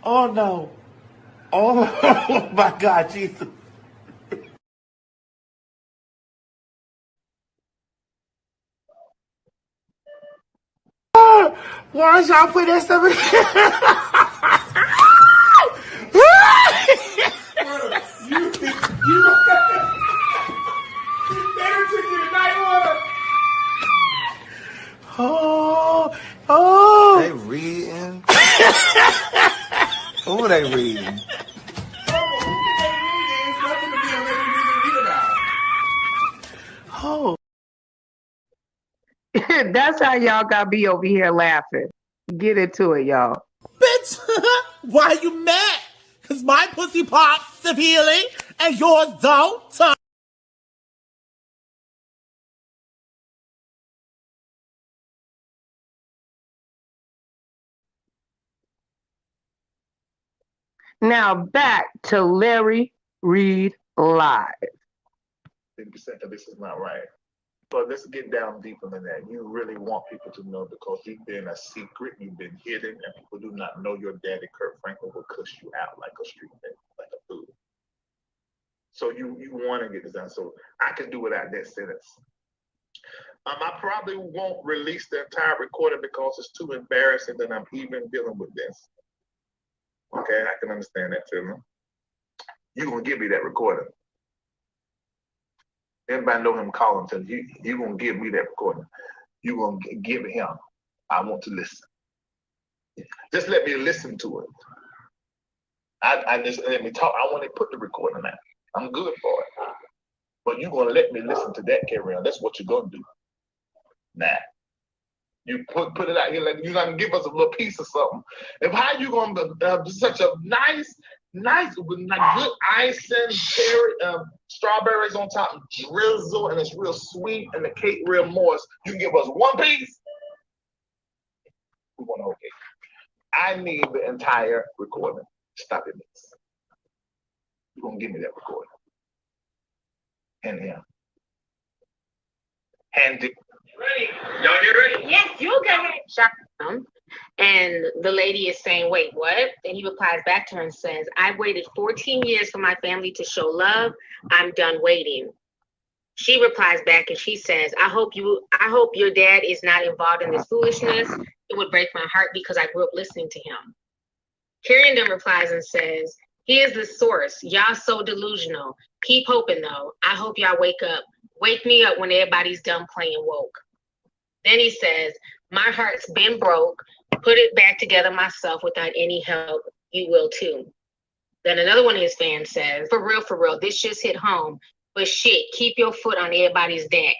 Oh no. Oh my God, Jesus. Why y'all put that stuff in You better took you to night water. Oh. They reading? Who are they reading? Oh. That's how y'all got me over here laughing. Get into it, y'all. Bitch, why you mad? Because my pussy pops severely and yours don't. So now back to Larry Reed Live. 50% of this is not right. But let's get down deeper than that. You really want people to know because you've been a secret, you've been hidden, and people do not know your daddy, Kirk Franklin, will cuss you out like a street nigga, like a fool. So you want to get this done. So I can do without that sentence. I probably won't release the entire recording because it's too embarrassing that I'm even dealing with this. Okay, I can understand that, Tim. You're going to give me that recording. Everybody know him calling to you gonna give me that recording. You gonna give it him. I want to listen. Just let me listen to it. I just let me talk. I want to put the recording out. I'm good for it. But you gonna let me listen to that, Kerrion. That's what you're gonna do. Nah. You put it out here, like you're gonna give us a little piece of something. If how you gonna be such a nice, Nice with like good icing, cherry, strawberries on top, drizzle, and it's real sweet, and the cake real moist. You can give us one piece. We want a whole cake. I need the entire recording. Stop it, miss. You're gonna give me that recording. And him. Hand it. Ready? Y'all get ready? Yes, you go ahead. Shot him. And the lady is saying, wait, what? And he replies back to her and says, I waited 14 years for my family to show love. I'm done waiting. She replies back and she says, I hope your dad is not involved in this foolishness. It would break my heart because I grew up listening to him. Kerrion then replies and says, he is the source. Y'all so delusional. Keep hoping though. I hope y'all wake up. Wake me up when everybody's done playing woke. Then he says, my heart's been broke. Put it back together myself without any help. You will too. Then another one of his fans says, for real, this just hit home. But shit, keep your foot on everybody's neck.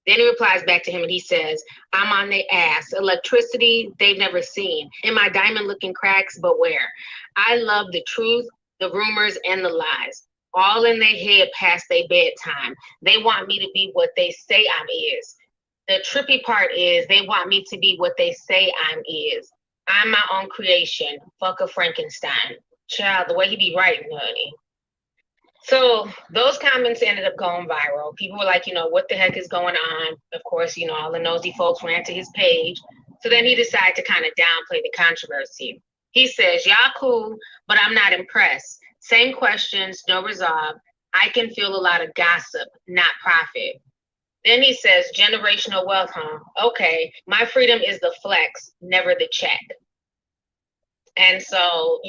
Then he replies back to him and he says, I'm on their ass. Electricity they've never seen. In my diamond looking cracks, but where? I love the truth, the rumors, and the lies. All in their head past their bedtime. They want me to be what they say I'm is. The trippy part is they want me to be what they say I'm is. I'm my own creation. Fuck a Frankenstein. Child, the way he be writing, honey. So those comments ended up going viral. People were like, what the heck is going on? Of course, all the nosy folks ran to his page. So then he decided to kind of downplay the controversy. He says, y'all cool, but I'm not impressed. Same questions, no resolve. I can feel a lot of gossip, not profit. Then he says, generational wealth, huh? Okay, my freedom is the flex, never the check. And so,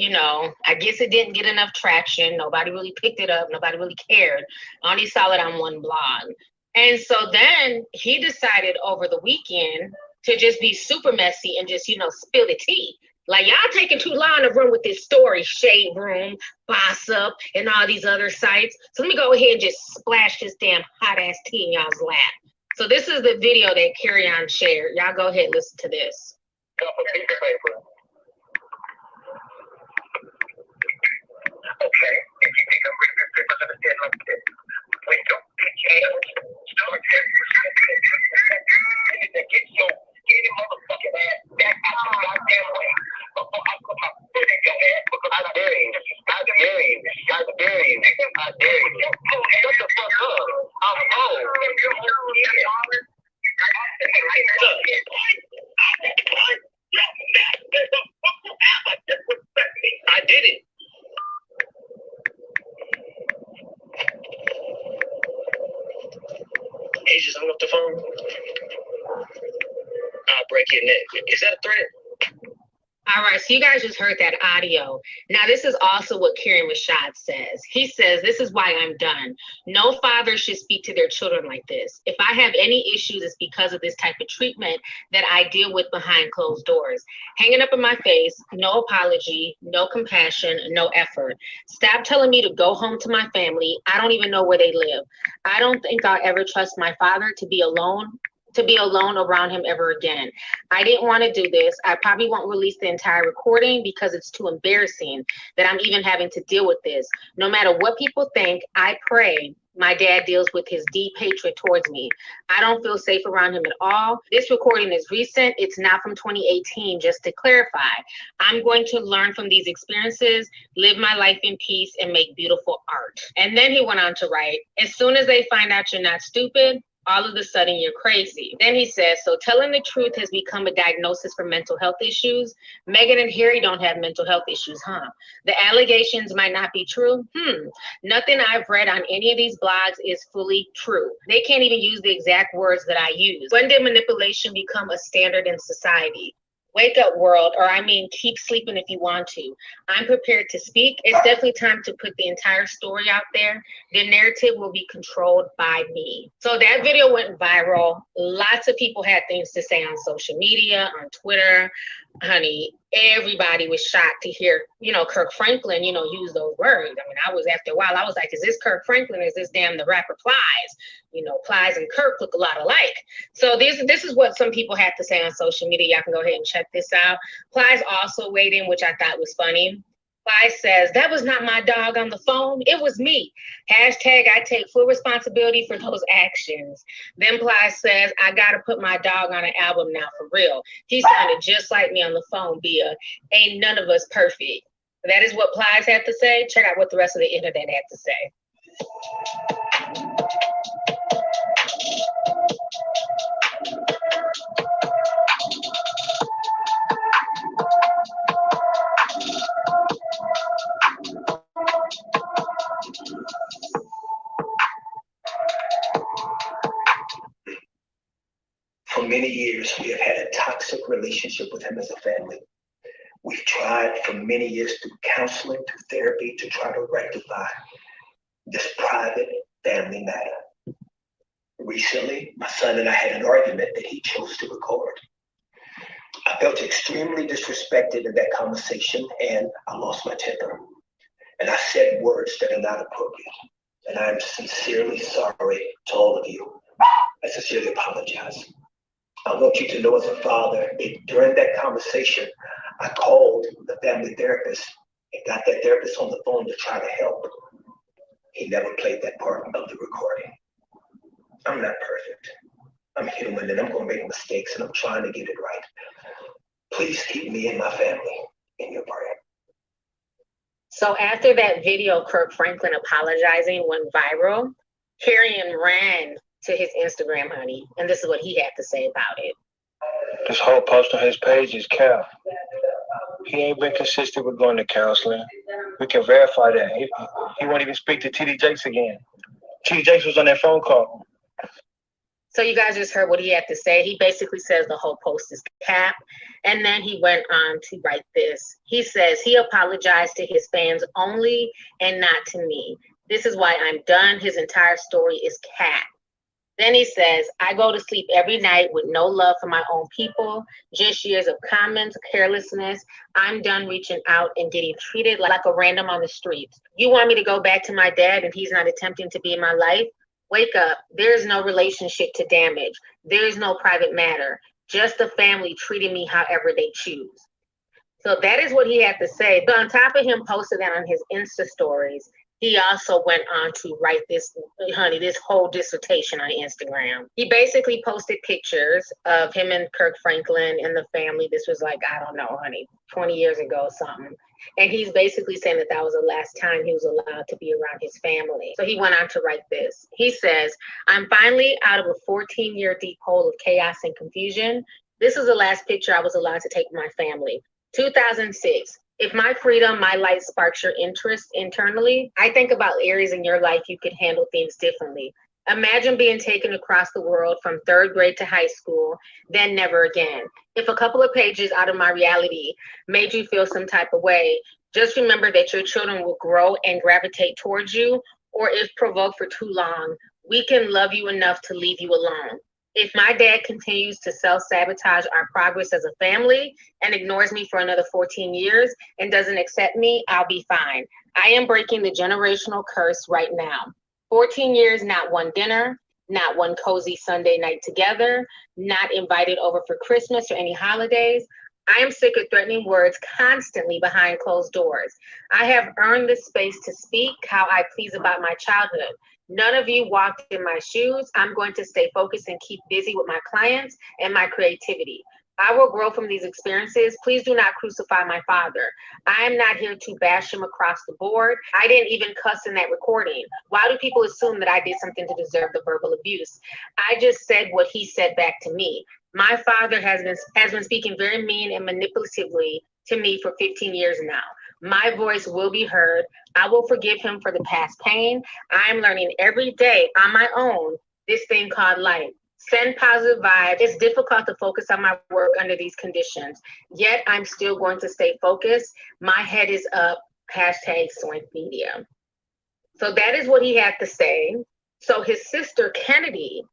I guess it didn't get enough traction. Nobody really picked it up. Nobody really cared. I only saw it on one blog. And so then he decided over the weekend to just be super messy and just, spill the tea. Like, y'all taking too long to run with this story, Shade Room, Boss Up, and all these other sites. So let me go ahead and just splash this damn hot-ass tea in y'all's lap. So this is the video that Kerrion shared. Y'all go ahead and listen to this. Okay, if you think I'm ready to understand like this, when your bitch ass start to get your any motherfucking ass back out your goddamn way before I put my foot in your ass because I dare you. I dare you. I dare you. I dare you. Shut the fuck up. I'm old. I did it. He just hung up the phone. I'll break your neck. Is that a threat? All right, so you guys just heard that audio. Now, this is also what Kerrion Rashad says. He says, this is why I'm done. No father should speak to their children like this. If I have any issues, it's because of this type of treatment that I deal with behind closed doors. Hanging up in my face, no apology, no compassion, no effort. Stop telling me to go home to my family. I don't even know where they live. I don't think I'll ever trust my father to be alone around him ever again. I didn't want to do this. I probably won't release the entire recording because it's too embarrassing that I'm even having to deal with this. No matter what people think, I pray my dad deals with his deep hatred towards me. I don't feel safe around him at all. This recording is recent. It's not from 2018, just to clarify. I'm going to learn from these experiences, live my life in peace, and make beautiful art. And then he went on to write, as soon as they find out you're not stupid, all of a sudden you're crazy. Then he says, so telling the truth has become a diagnosis for mental health issues. Meghan and Harry don't have mental health issues, huh? The allegations might not be true. Nothing I've read on any of these blogs is fully true. They can't even use the exact words that I use. When did manipulation become a standard in society? Wake up, world, or I mean, keep sleeping if you want to. I'm prepared to speak. It's definitely time to put the entire story out there. The narrative will be controlled by me. So that video went viral. Lots of people had things to say on social media, on Twitter. Honey, everybody was shocked to hear, Kirk Franklin, use those words. I mean, after a while, I was like, is this Kirk Franklin? Is this damn the rapper Plies? Plies and Kirk look a lot alike. So this is what some people had to say on social media. Y'all can go ahead and check this out. Plies also weighed in, which I thought was funny. Ply says, that was not my dog on the phone. It was me. Hashtag I take full responsibility for those actions. Then Ply says, I got to put my dog on an album now for real. He sounded just like me on the phone, Bia. Ain't none of us perfect. That is what Plies had to say. Check out what the rest of the internet had to say. For many years, we have had a toxic relationship with him as a family. We've tried for many years through counseling, through therapy, to try to rectify this private family matter. Recently, my son and I had an argument that he chose to record. I felt extremely disrespected in that conversation, and I lost my temper. And I said words that are not appropriate. And I am sincerely sorry to all of you. I sincerely apologize. I want you to know as a father that during that conversation, I called the family therapist and got that therapist on the phone to try to help. He never played that part of the recording. I'm not perfect. I'm human and I'm going to make mistakes and I'm trying to get it right. Please keep me and my family in your prayer. So after that video, Kirk Franklin apologizing went viral, Kerrion ran to his Instagram, honey, and this is what he had to say about it. This whole post on his page is cap. He ain't been consistent with going to counseling. We can verify that. He won't even speak to TD Jakes again. TD Jakes was on that phone call. So you guys just heard what he had to say. He basically says the whole post is cap. And then he went on to write this. He says he apologized to his fans only and not to me. This is why I'm done. His entire story is cap. Then he says, I go to sleep every night with no love for my own people, just years of comments, carelessness. I'm done reaching out and getting treated like a random on the streets. You want me to go back to my dad and he's not attempting to be in my life? Wake up. There is no relationship to damage. There is no private matter. Just the family treating me however they choose. So that is what he had to say. But on top of him posting that on his Insta stories, he also went on to write this whole dissertation on Instagram. He basically posted pictures of him and Kirk Franklin and the family. This was like, I don't know, 20 years ago or something. And he's basically saying that was the last time he was allowed to be around his family. So he went on to write this. He says, I'm finally out of a 14-year deep hole of chaos and confusion. This is the last picture I was allowed to take with my family. 2006. If my freedom, my light sparks your interest internally, I think about areas in your life you could handle things differently. Imagine being taken across the world from 3rd grade to high school, then never again. If a couple of pages out of my reality made you feel some type of way, just remember that your children will grow and gravitate towards you, or if provoked for too long, we can love you enough to leave you alone. If my dad continues to self-sabotage our progress as a family and ignores me for another 14 years and doesn't accept me, I'll be fine. I am breaking the generational curse right now. 14 years, not one dinner, not one cozy Sunday night together, not invited over for Christmas or any holidays. I am sick of threatening words constantly behind closed doors. I have earned the space to speak how I please about my childhood. None of you walked in my shoes. I'm going to stay focused and keep busy with my clients and my creativity. I will grow from these experiences. Please do not crucify my father. I am not here to bash him across the board. I didn't even cuss in that recording. Why do people assume that I did something to deserve the verbal abuse? I just said what he said back to me. My father has been speaking very mean and manipulatively to me for 15 years now. My voice will be heard. I will forgive him for the past pain. I am learning every day on my own this thing called life. Send positive vibes. It's difficult to focus on my work under these conditions, yet I'm still going to stay focused. My head is up. Hashtag Swank Media. So that is what he had to say. So his sister Kennedy,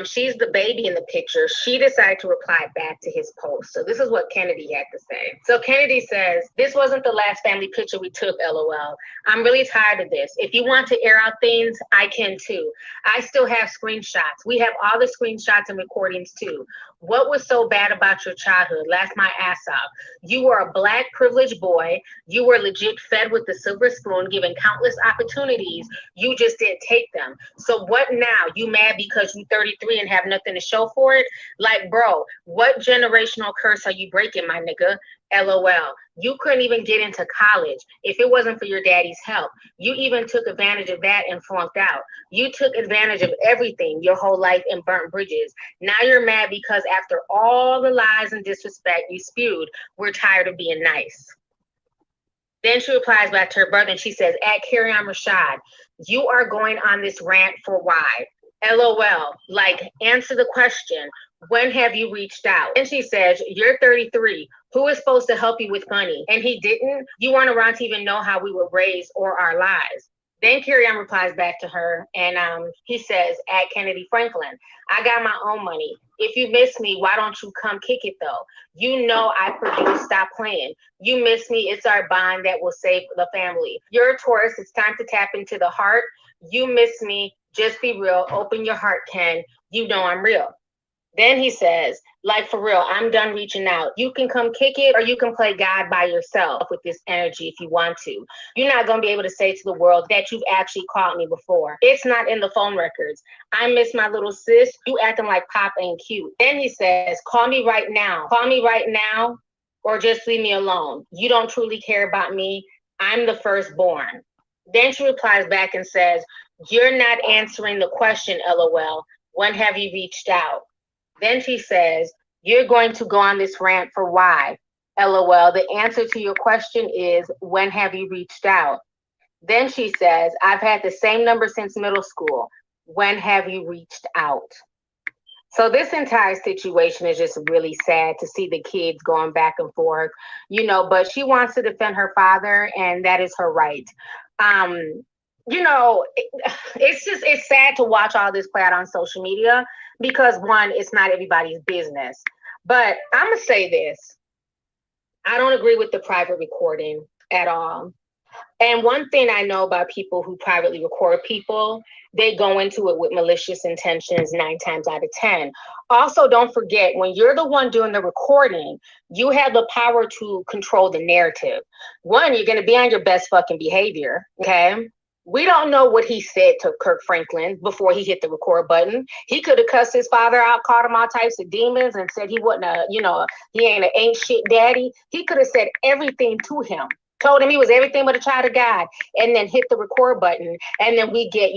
she's the baby in the picture. She decided to reply back to his post. So this is what Kennedy had to say. So Kennedy says, this wasn't the last family picture we took, LOL. I'm really tired of this. If you want to air out things, I can too. I still have screenshots. We have all the screenshots and recordings too. What was so bad about your childhood? Laugh my ass off. You were a black privileged boy. You were legit fed with the silver spoon, given countless opportunities. You just didn't take them. So what now? You mad because you 33 and have nothing to show for it? Like, bro, what generational curse are you breaking, my nigga? LOL. You couldn't even get into college if it wasn't for your daddy's help. You even took advantage of that and flunked out. You took advantage of everything your whole life and burnt bridges. Now you're mad because after all the lies and disrespect you spewed, we're tired of being nice. Then she replies back to her brother and she says, at Kerrion Rashad, you are going on this rant for why? LOL, like, answer the question. When have you reached out? And she says, you're 33. Who is supposed to help you with money? And he didn't? You want around to even know how we were raised or our lives. Then Kerrion replies back to her and he says, at Kennedy Franklin, I got my own money. If you miss me, why don't you come kick it though? You know I produce, stop playing. You miss me, it's our bond that will save the family. You're a Taurus, it's time to tap into the heart. You miss me, just be real, open your heart, Ken. You know I'm real. Then he says, like, for real, I'm done reaching out. You can come kick it or you can play God by yourself with this energy if you want to. You're not going to be able to say to the world that you've actually called me before. It's not in the phone records. I miss my little sis. You acting like Pop ain't cute. Then he says, call me right now. Call me right now or just leave me alone. You don't truly care about me. I'm the firstborn. Then she replies back and says, you're not answering the question, LOL. When have you reached out? Then she says, you're going to go on this rant for why? LOL, the answer to your question is, when have you reached out? Then she says, I've had the same number since middle school. When have you reached out? So this entire situation is just really sad to see the kids going back and forth, you know, but she wants to defend her father and that is her right. You know, it's sad to watch all this play out on social media because one, it's not everybody's business. But I'm gonna say this. I don't agree with the private recording at all. And one thing I know about people who privately record people, they go into it with malicious intentions 9 times out of 10. Also, don't forget, when you're the one doing the recording, you have the power to control the narrative. One, you're gonna be on your best fucking behavior, okay? We don't know what he said to Kirk Franklin before he hit the record button. He could have cussed his father out, called him all types of demons, and said he wasn't he ain't shit daddy. He could have said everything to him, told him he was everything but a child of God, and then hit the record button. And then we get,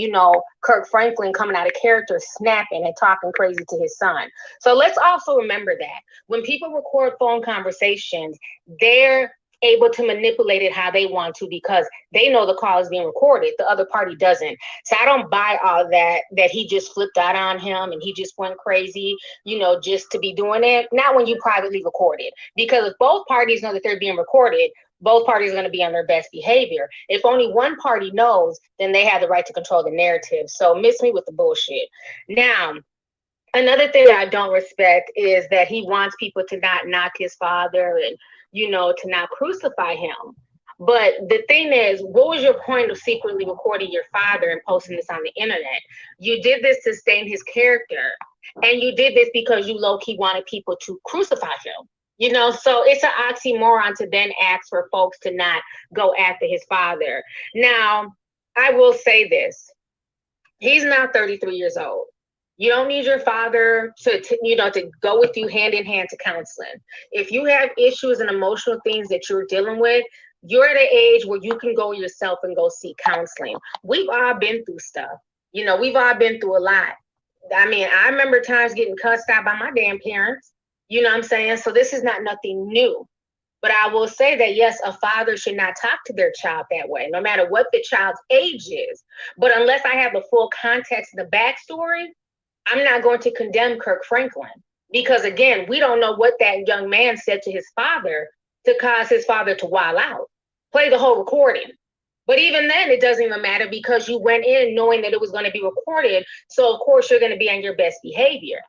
Kirk Franklin coming out of character, snapping and talking crazy to his son. So let's also remember that when people record phone conversations, they're able to manipulate it how they want to because they know the call is being recorded. The other party doesn't. So I don't buy all that he just flipped out on him and he just went crazy, just to be doing it. Not when you privately record it. Because if both parties know that they're being recorded, both parties are going to be on their best behavior. If only one party knows, then they have the right to control the narrative. So miss me with the bullshit. Now, another thing that I don't respect is that he wants people to not knock his father and to not crucify him. But the thing is, what was your point of secretly recording your father and posting this on the internet? You did this to stain his character. And you did this because you low-key wanted people to crucify him. So it's an oxymoron to then ask for folks to not go after his father. Now, I will say this. He's now 33 years old. You don't need your father to go with you hand in hand to counseling. If you have issues and emotional things that you're dealing with, you're at an age where you can go yourself and go seek counseling. We've all been through stuff. We've all been through a lot. I mean, I remember times getting cussed out by my damn parents. You know what I'm saying? So this is not nothing new. But I will say that, yes, a father should not talk to their child that way, no matter what the child's age is. But unless I have the full context and the backstory, I'm not going to condemn Kirk Franklin because, again, we don't know what that young man said to his father to cause his father to wild out. Play the whole recording. But even then, it doesn't even matter because you went in knowing that it was going to be recorded. So, of course, you're going to be on your best behavior.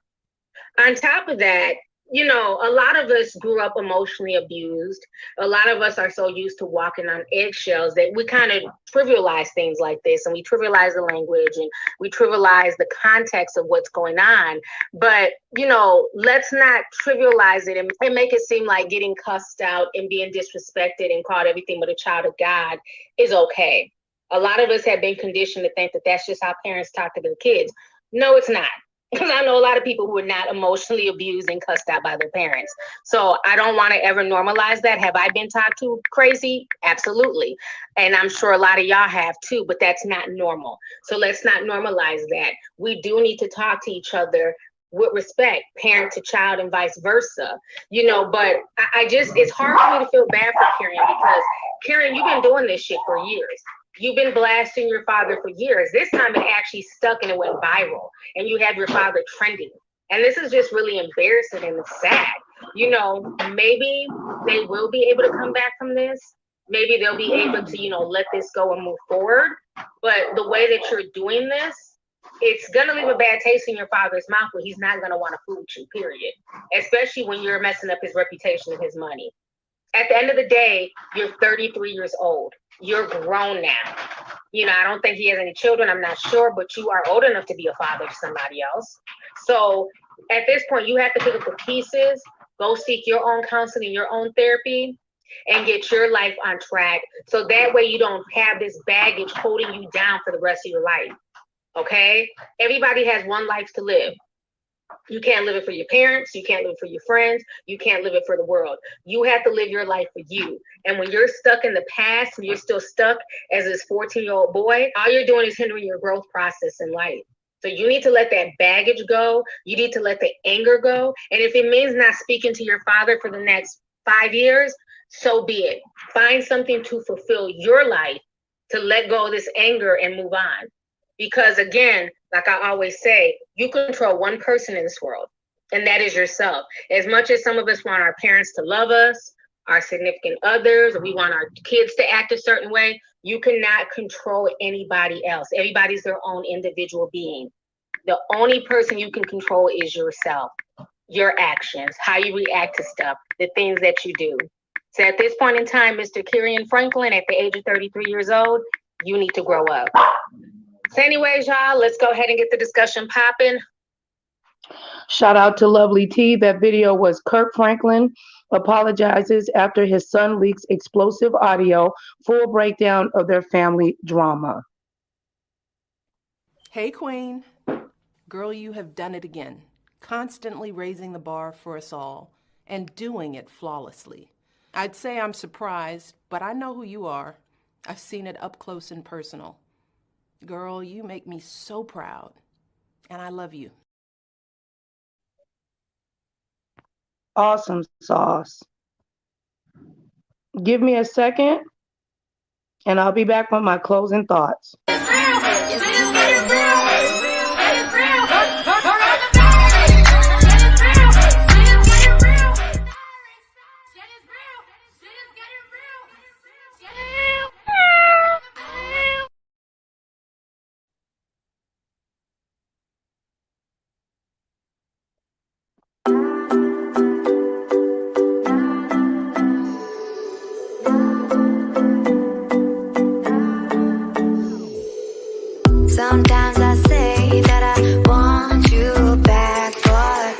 On top of that, you know, a lot of us grew up emotionally abused. A lot of us are so used to walking on eggshells that we kind of trivialize things like this, and we trivialize the language, and we trivialize the context of what's going on. But, you know, let's not trivialize it and make it seem like getting cussed out and being disrespected and called everything but a child of God is okay. A lot of us have been conditioned to think that that's just how parents talk to their kids. No, it's not. Because I know a lot of people who are not emotionally abused and cussed out by their parents. So I don't want to ever normalize that. Have I been talked to crazy? Absolutely. And I'm sure a lot of y'all have too, but that's not normal. So let's not normalize that. We do need to talk to each other with respect, parent to child and vice versa. You know, but I just, it's hard for me to feel bad for Kerrion, because Kerrion, you've been doing this shit for years. You've been blasting your father for years. This time it actually stuck and it went viral, and you have your father trending. And this is just really embarrassing and sad. You know, maybe they will be able to come back from this. Maybe they'll be able to, you know, let this go and move forward. But the way that you're doing this, it's going to leave a bad taste in your father's mouth, where he's not going to want to fool with you, period. Especially when you're messing up his reputation and his money. At the end of the day, you're 33 years old. You're grown now. You know, I don't think he has any children. I'm not sure, but you are old enough to be a father to somebody else. So at this point, you have to pick up the pieces, go seek your own counseling, your own therapy, and get your life on track. So that way you don't have this baggage holding you down for the rest of your life. Okay? Everybody has one life to live. You can't live it for your parents. You can't live it for your friends. You can't live it for the world. You have to live your life for you. And when you're stuck in the past and you're still stuck as this 14-year-old boy, all you're doing is hindering your growth process in life. So you need to let that baggage go. You need to let the anger go. And if it means not speaking to your father for the next 5 years, so be it. Find something to fulfill your life, to let go of this anger and move on. Because again, like I always say, you control one person in this world, and that is yourself. As much as some of us want our parents to love us, our significant others, or we want our kids to act a certain way, you cannot control anybody else. Everybody's their own individual being. The only person you can control is yourself, your actions, how you react to stuff, the things that you do. So at this point in time, Mr. Kerrion Franklin, at the age of 33 years old, you need to grow up. So anyways, y'all, let's go ahead and get the discussion popping. Shout out to Lovely T. That video was Kirk Franklin apologizes after his son leaks explosive audio, full breakdown of their family drama. Hey, Queen. Girl, you have done it again. Constantly raising the bar for us all and doing it flawlessly. I'd say I'm surprised, but I know who you are. I've seen it up close and personal. Girl, you make me so proud, and I love you. Awesome sauce. Give me a second, and I'll be back with my closing thoughts. Sometimes I say that I want you back, but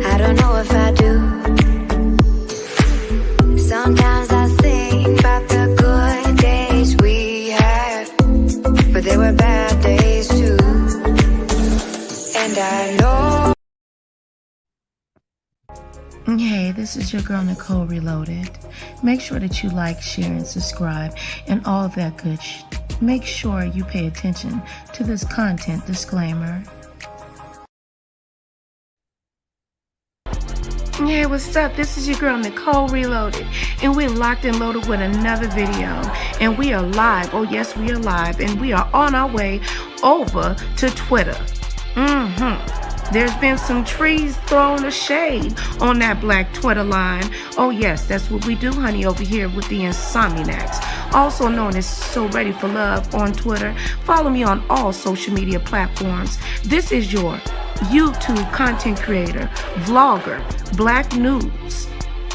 I don't know if I do. Sometimes I think about the good days we had, but there were bad days too. And I know. Hey, this is your girl Nicole Reloaded. Make sure that you like, share, and subscribe, and all of that good Make sure you pay attention to this content disclaimer. Hey, what's up? This is your girl Nicole Reloaded, and we're locked and loaded with another video. And we are live. Oh yes, we are live, and we are on our way over to Twitter. There's been some trees throwing a shade on that black Twitter line. Oh yes, that's what we do, honey, over here with the Insomniacs, also known as So Ready for Love on Twitter. Follow me on all social media platforms. This is your YouTube content creator, vlogger, black news,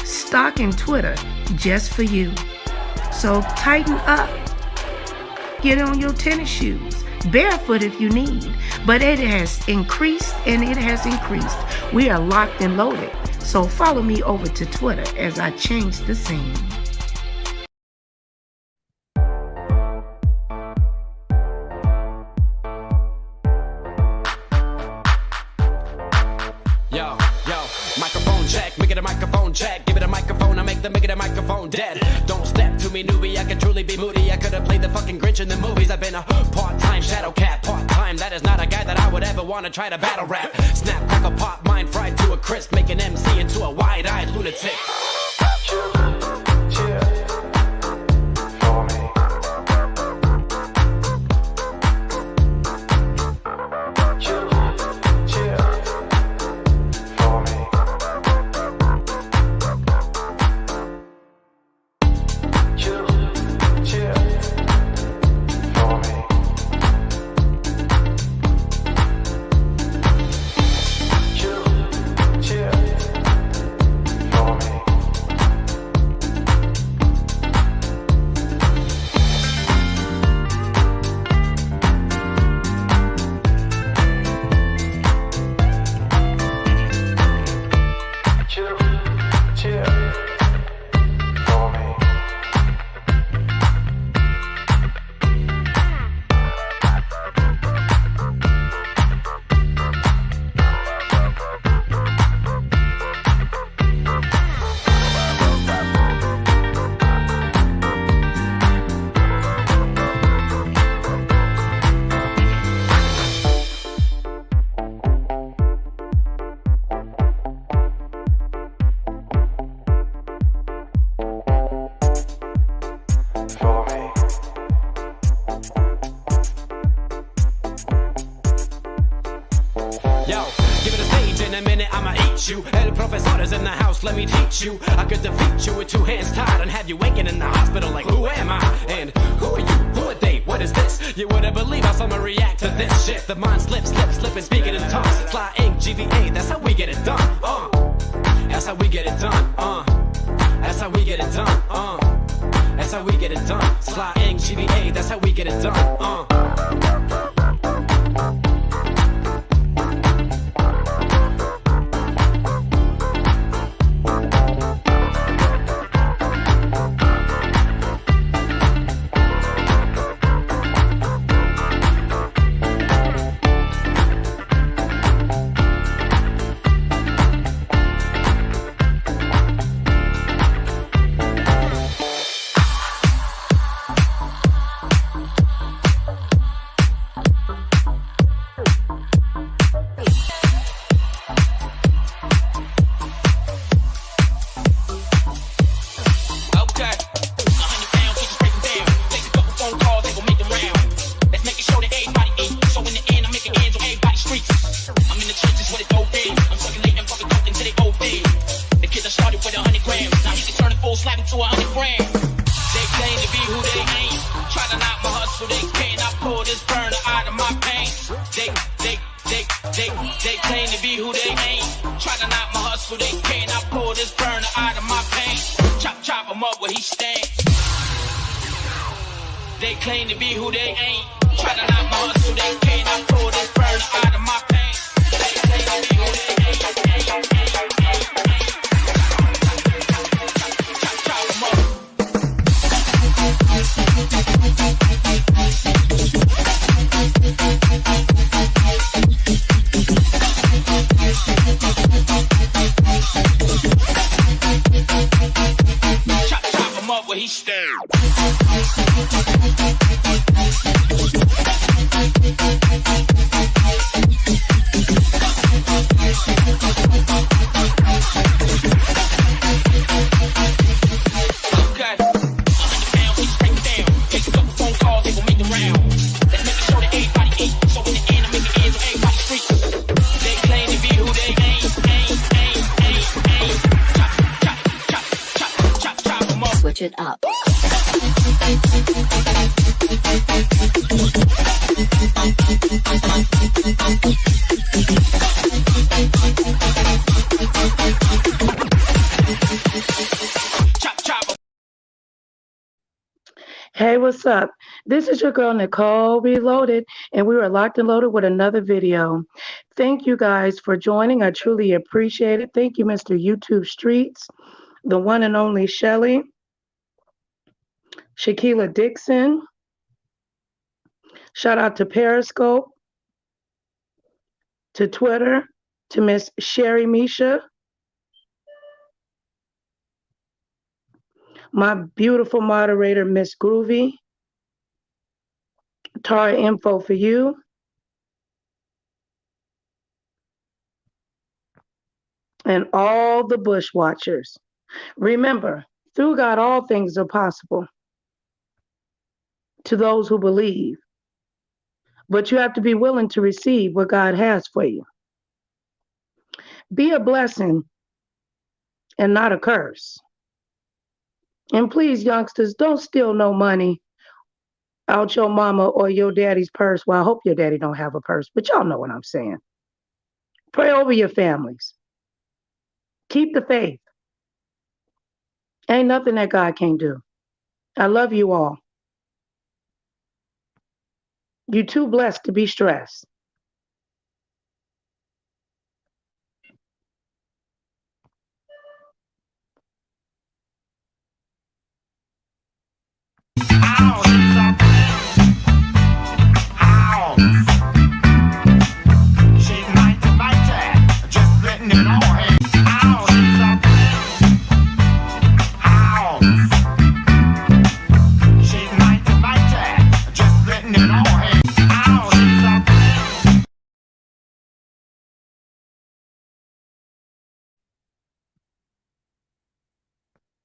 stalking Twitter just for you. So tighten up. Get on your tennis shoes. Barefoot if you need. But it has increased and it has increased. We are locked and loaded. So follow me over to Twitter as I change the scene. Yo, microphone check, make it a microphone check. Give it a microphone, I make it a microphone dead. Don't step to me, newbie, I could truly be moody. I could have played the fucking Grinch in the movies. I've been a part-time shadow cat, part-time. That is not a guy that I would ever want to try to battle rap. Snap, crackle, pop, mind fried to a crisp. Make an MC into a wide-eyed lunatic. You. El professor is in the house, let me teach you. I could defeat you with two hands tied and have you waking in the hospital like, who am I? And who are you? Who are they? What is this? You wouldn't believe how someone react to this shit. The mind slips, and speaking in tongues. Fly ink, GVA, that's how we get it done. That's how we get it done. That's how we get it done. That's how we get it done. Fly ink, GVA, that's how we get it done. Switch it up. Hey, what's up? This is your girl Nicole Reloaded, and we are locked and loaded with another video. Thank you guys for joining. I truly appreciate it. Thank you, Mr. YouTube Streets, the one and only Shelly, Shaquila Dixon. Shout out to Periscope, to Twitter, to Miss Sherry Misha, my beautiful moderator, Miss Groovy, Tara Info for you, and all the Bush Watchers. Remember, through God, all things are possible to those who believe, but you have to be willing to receive what God has for you. Be a blessing and not a curse. And please, youngsters, don't steal no money out your mama or your daddy's purse. Well, I hope your daddy don't have a purse, but y'all know what I'm saying. Pray over your families. Keep the faith. Ain't nothing that God can't do. I love you all. You're too blessed to be stressed.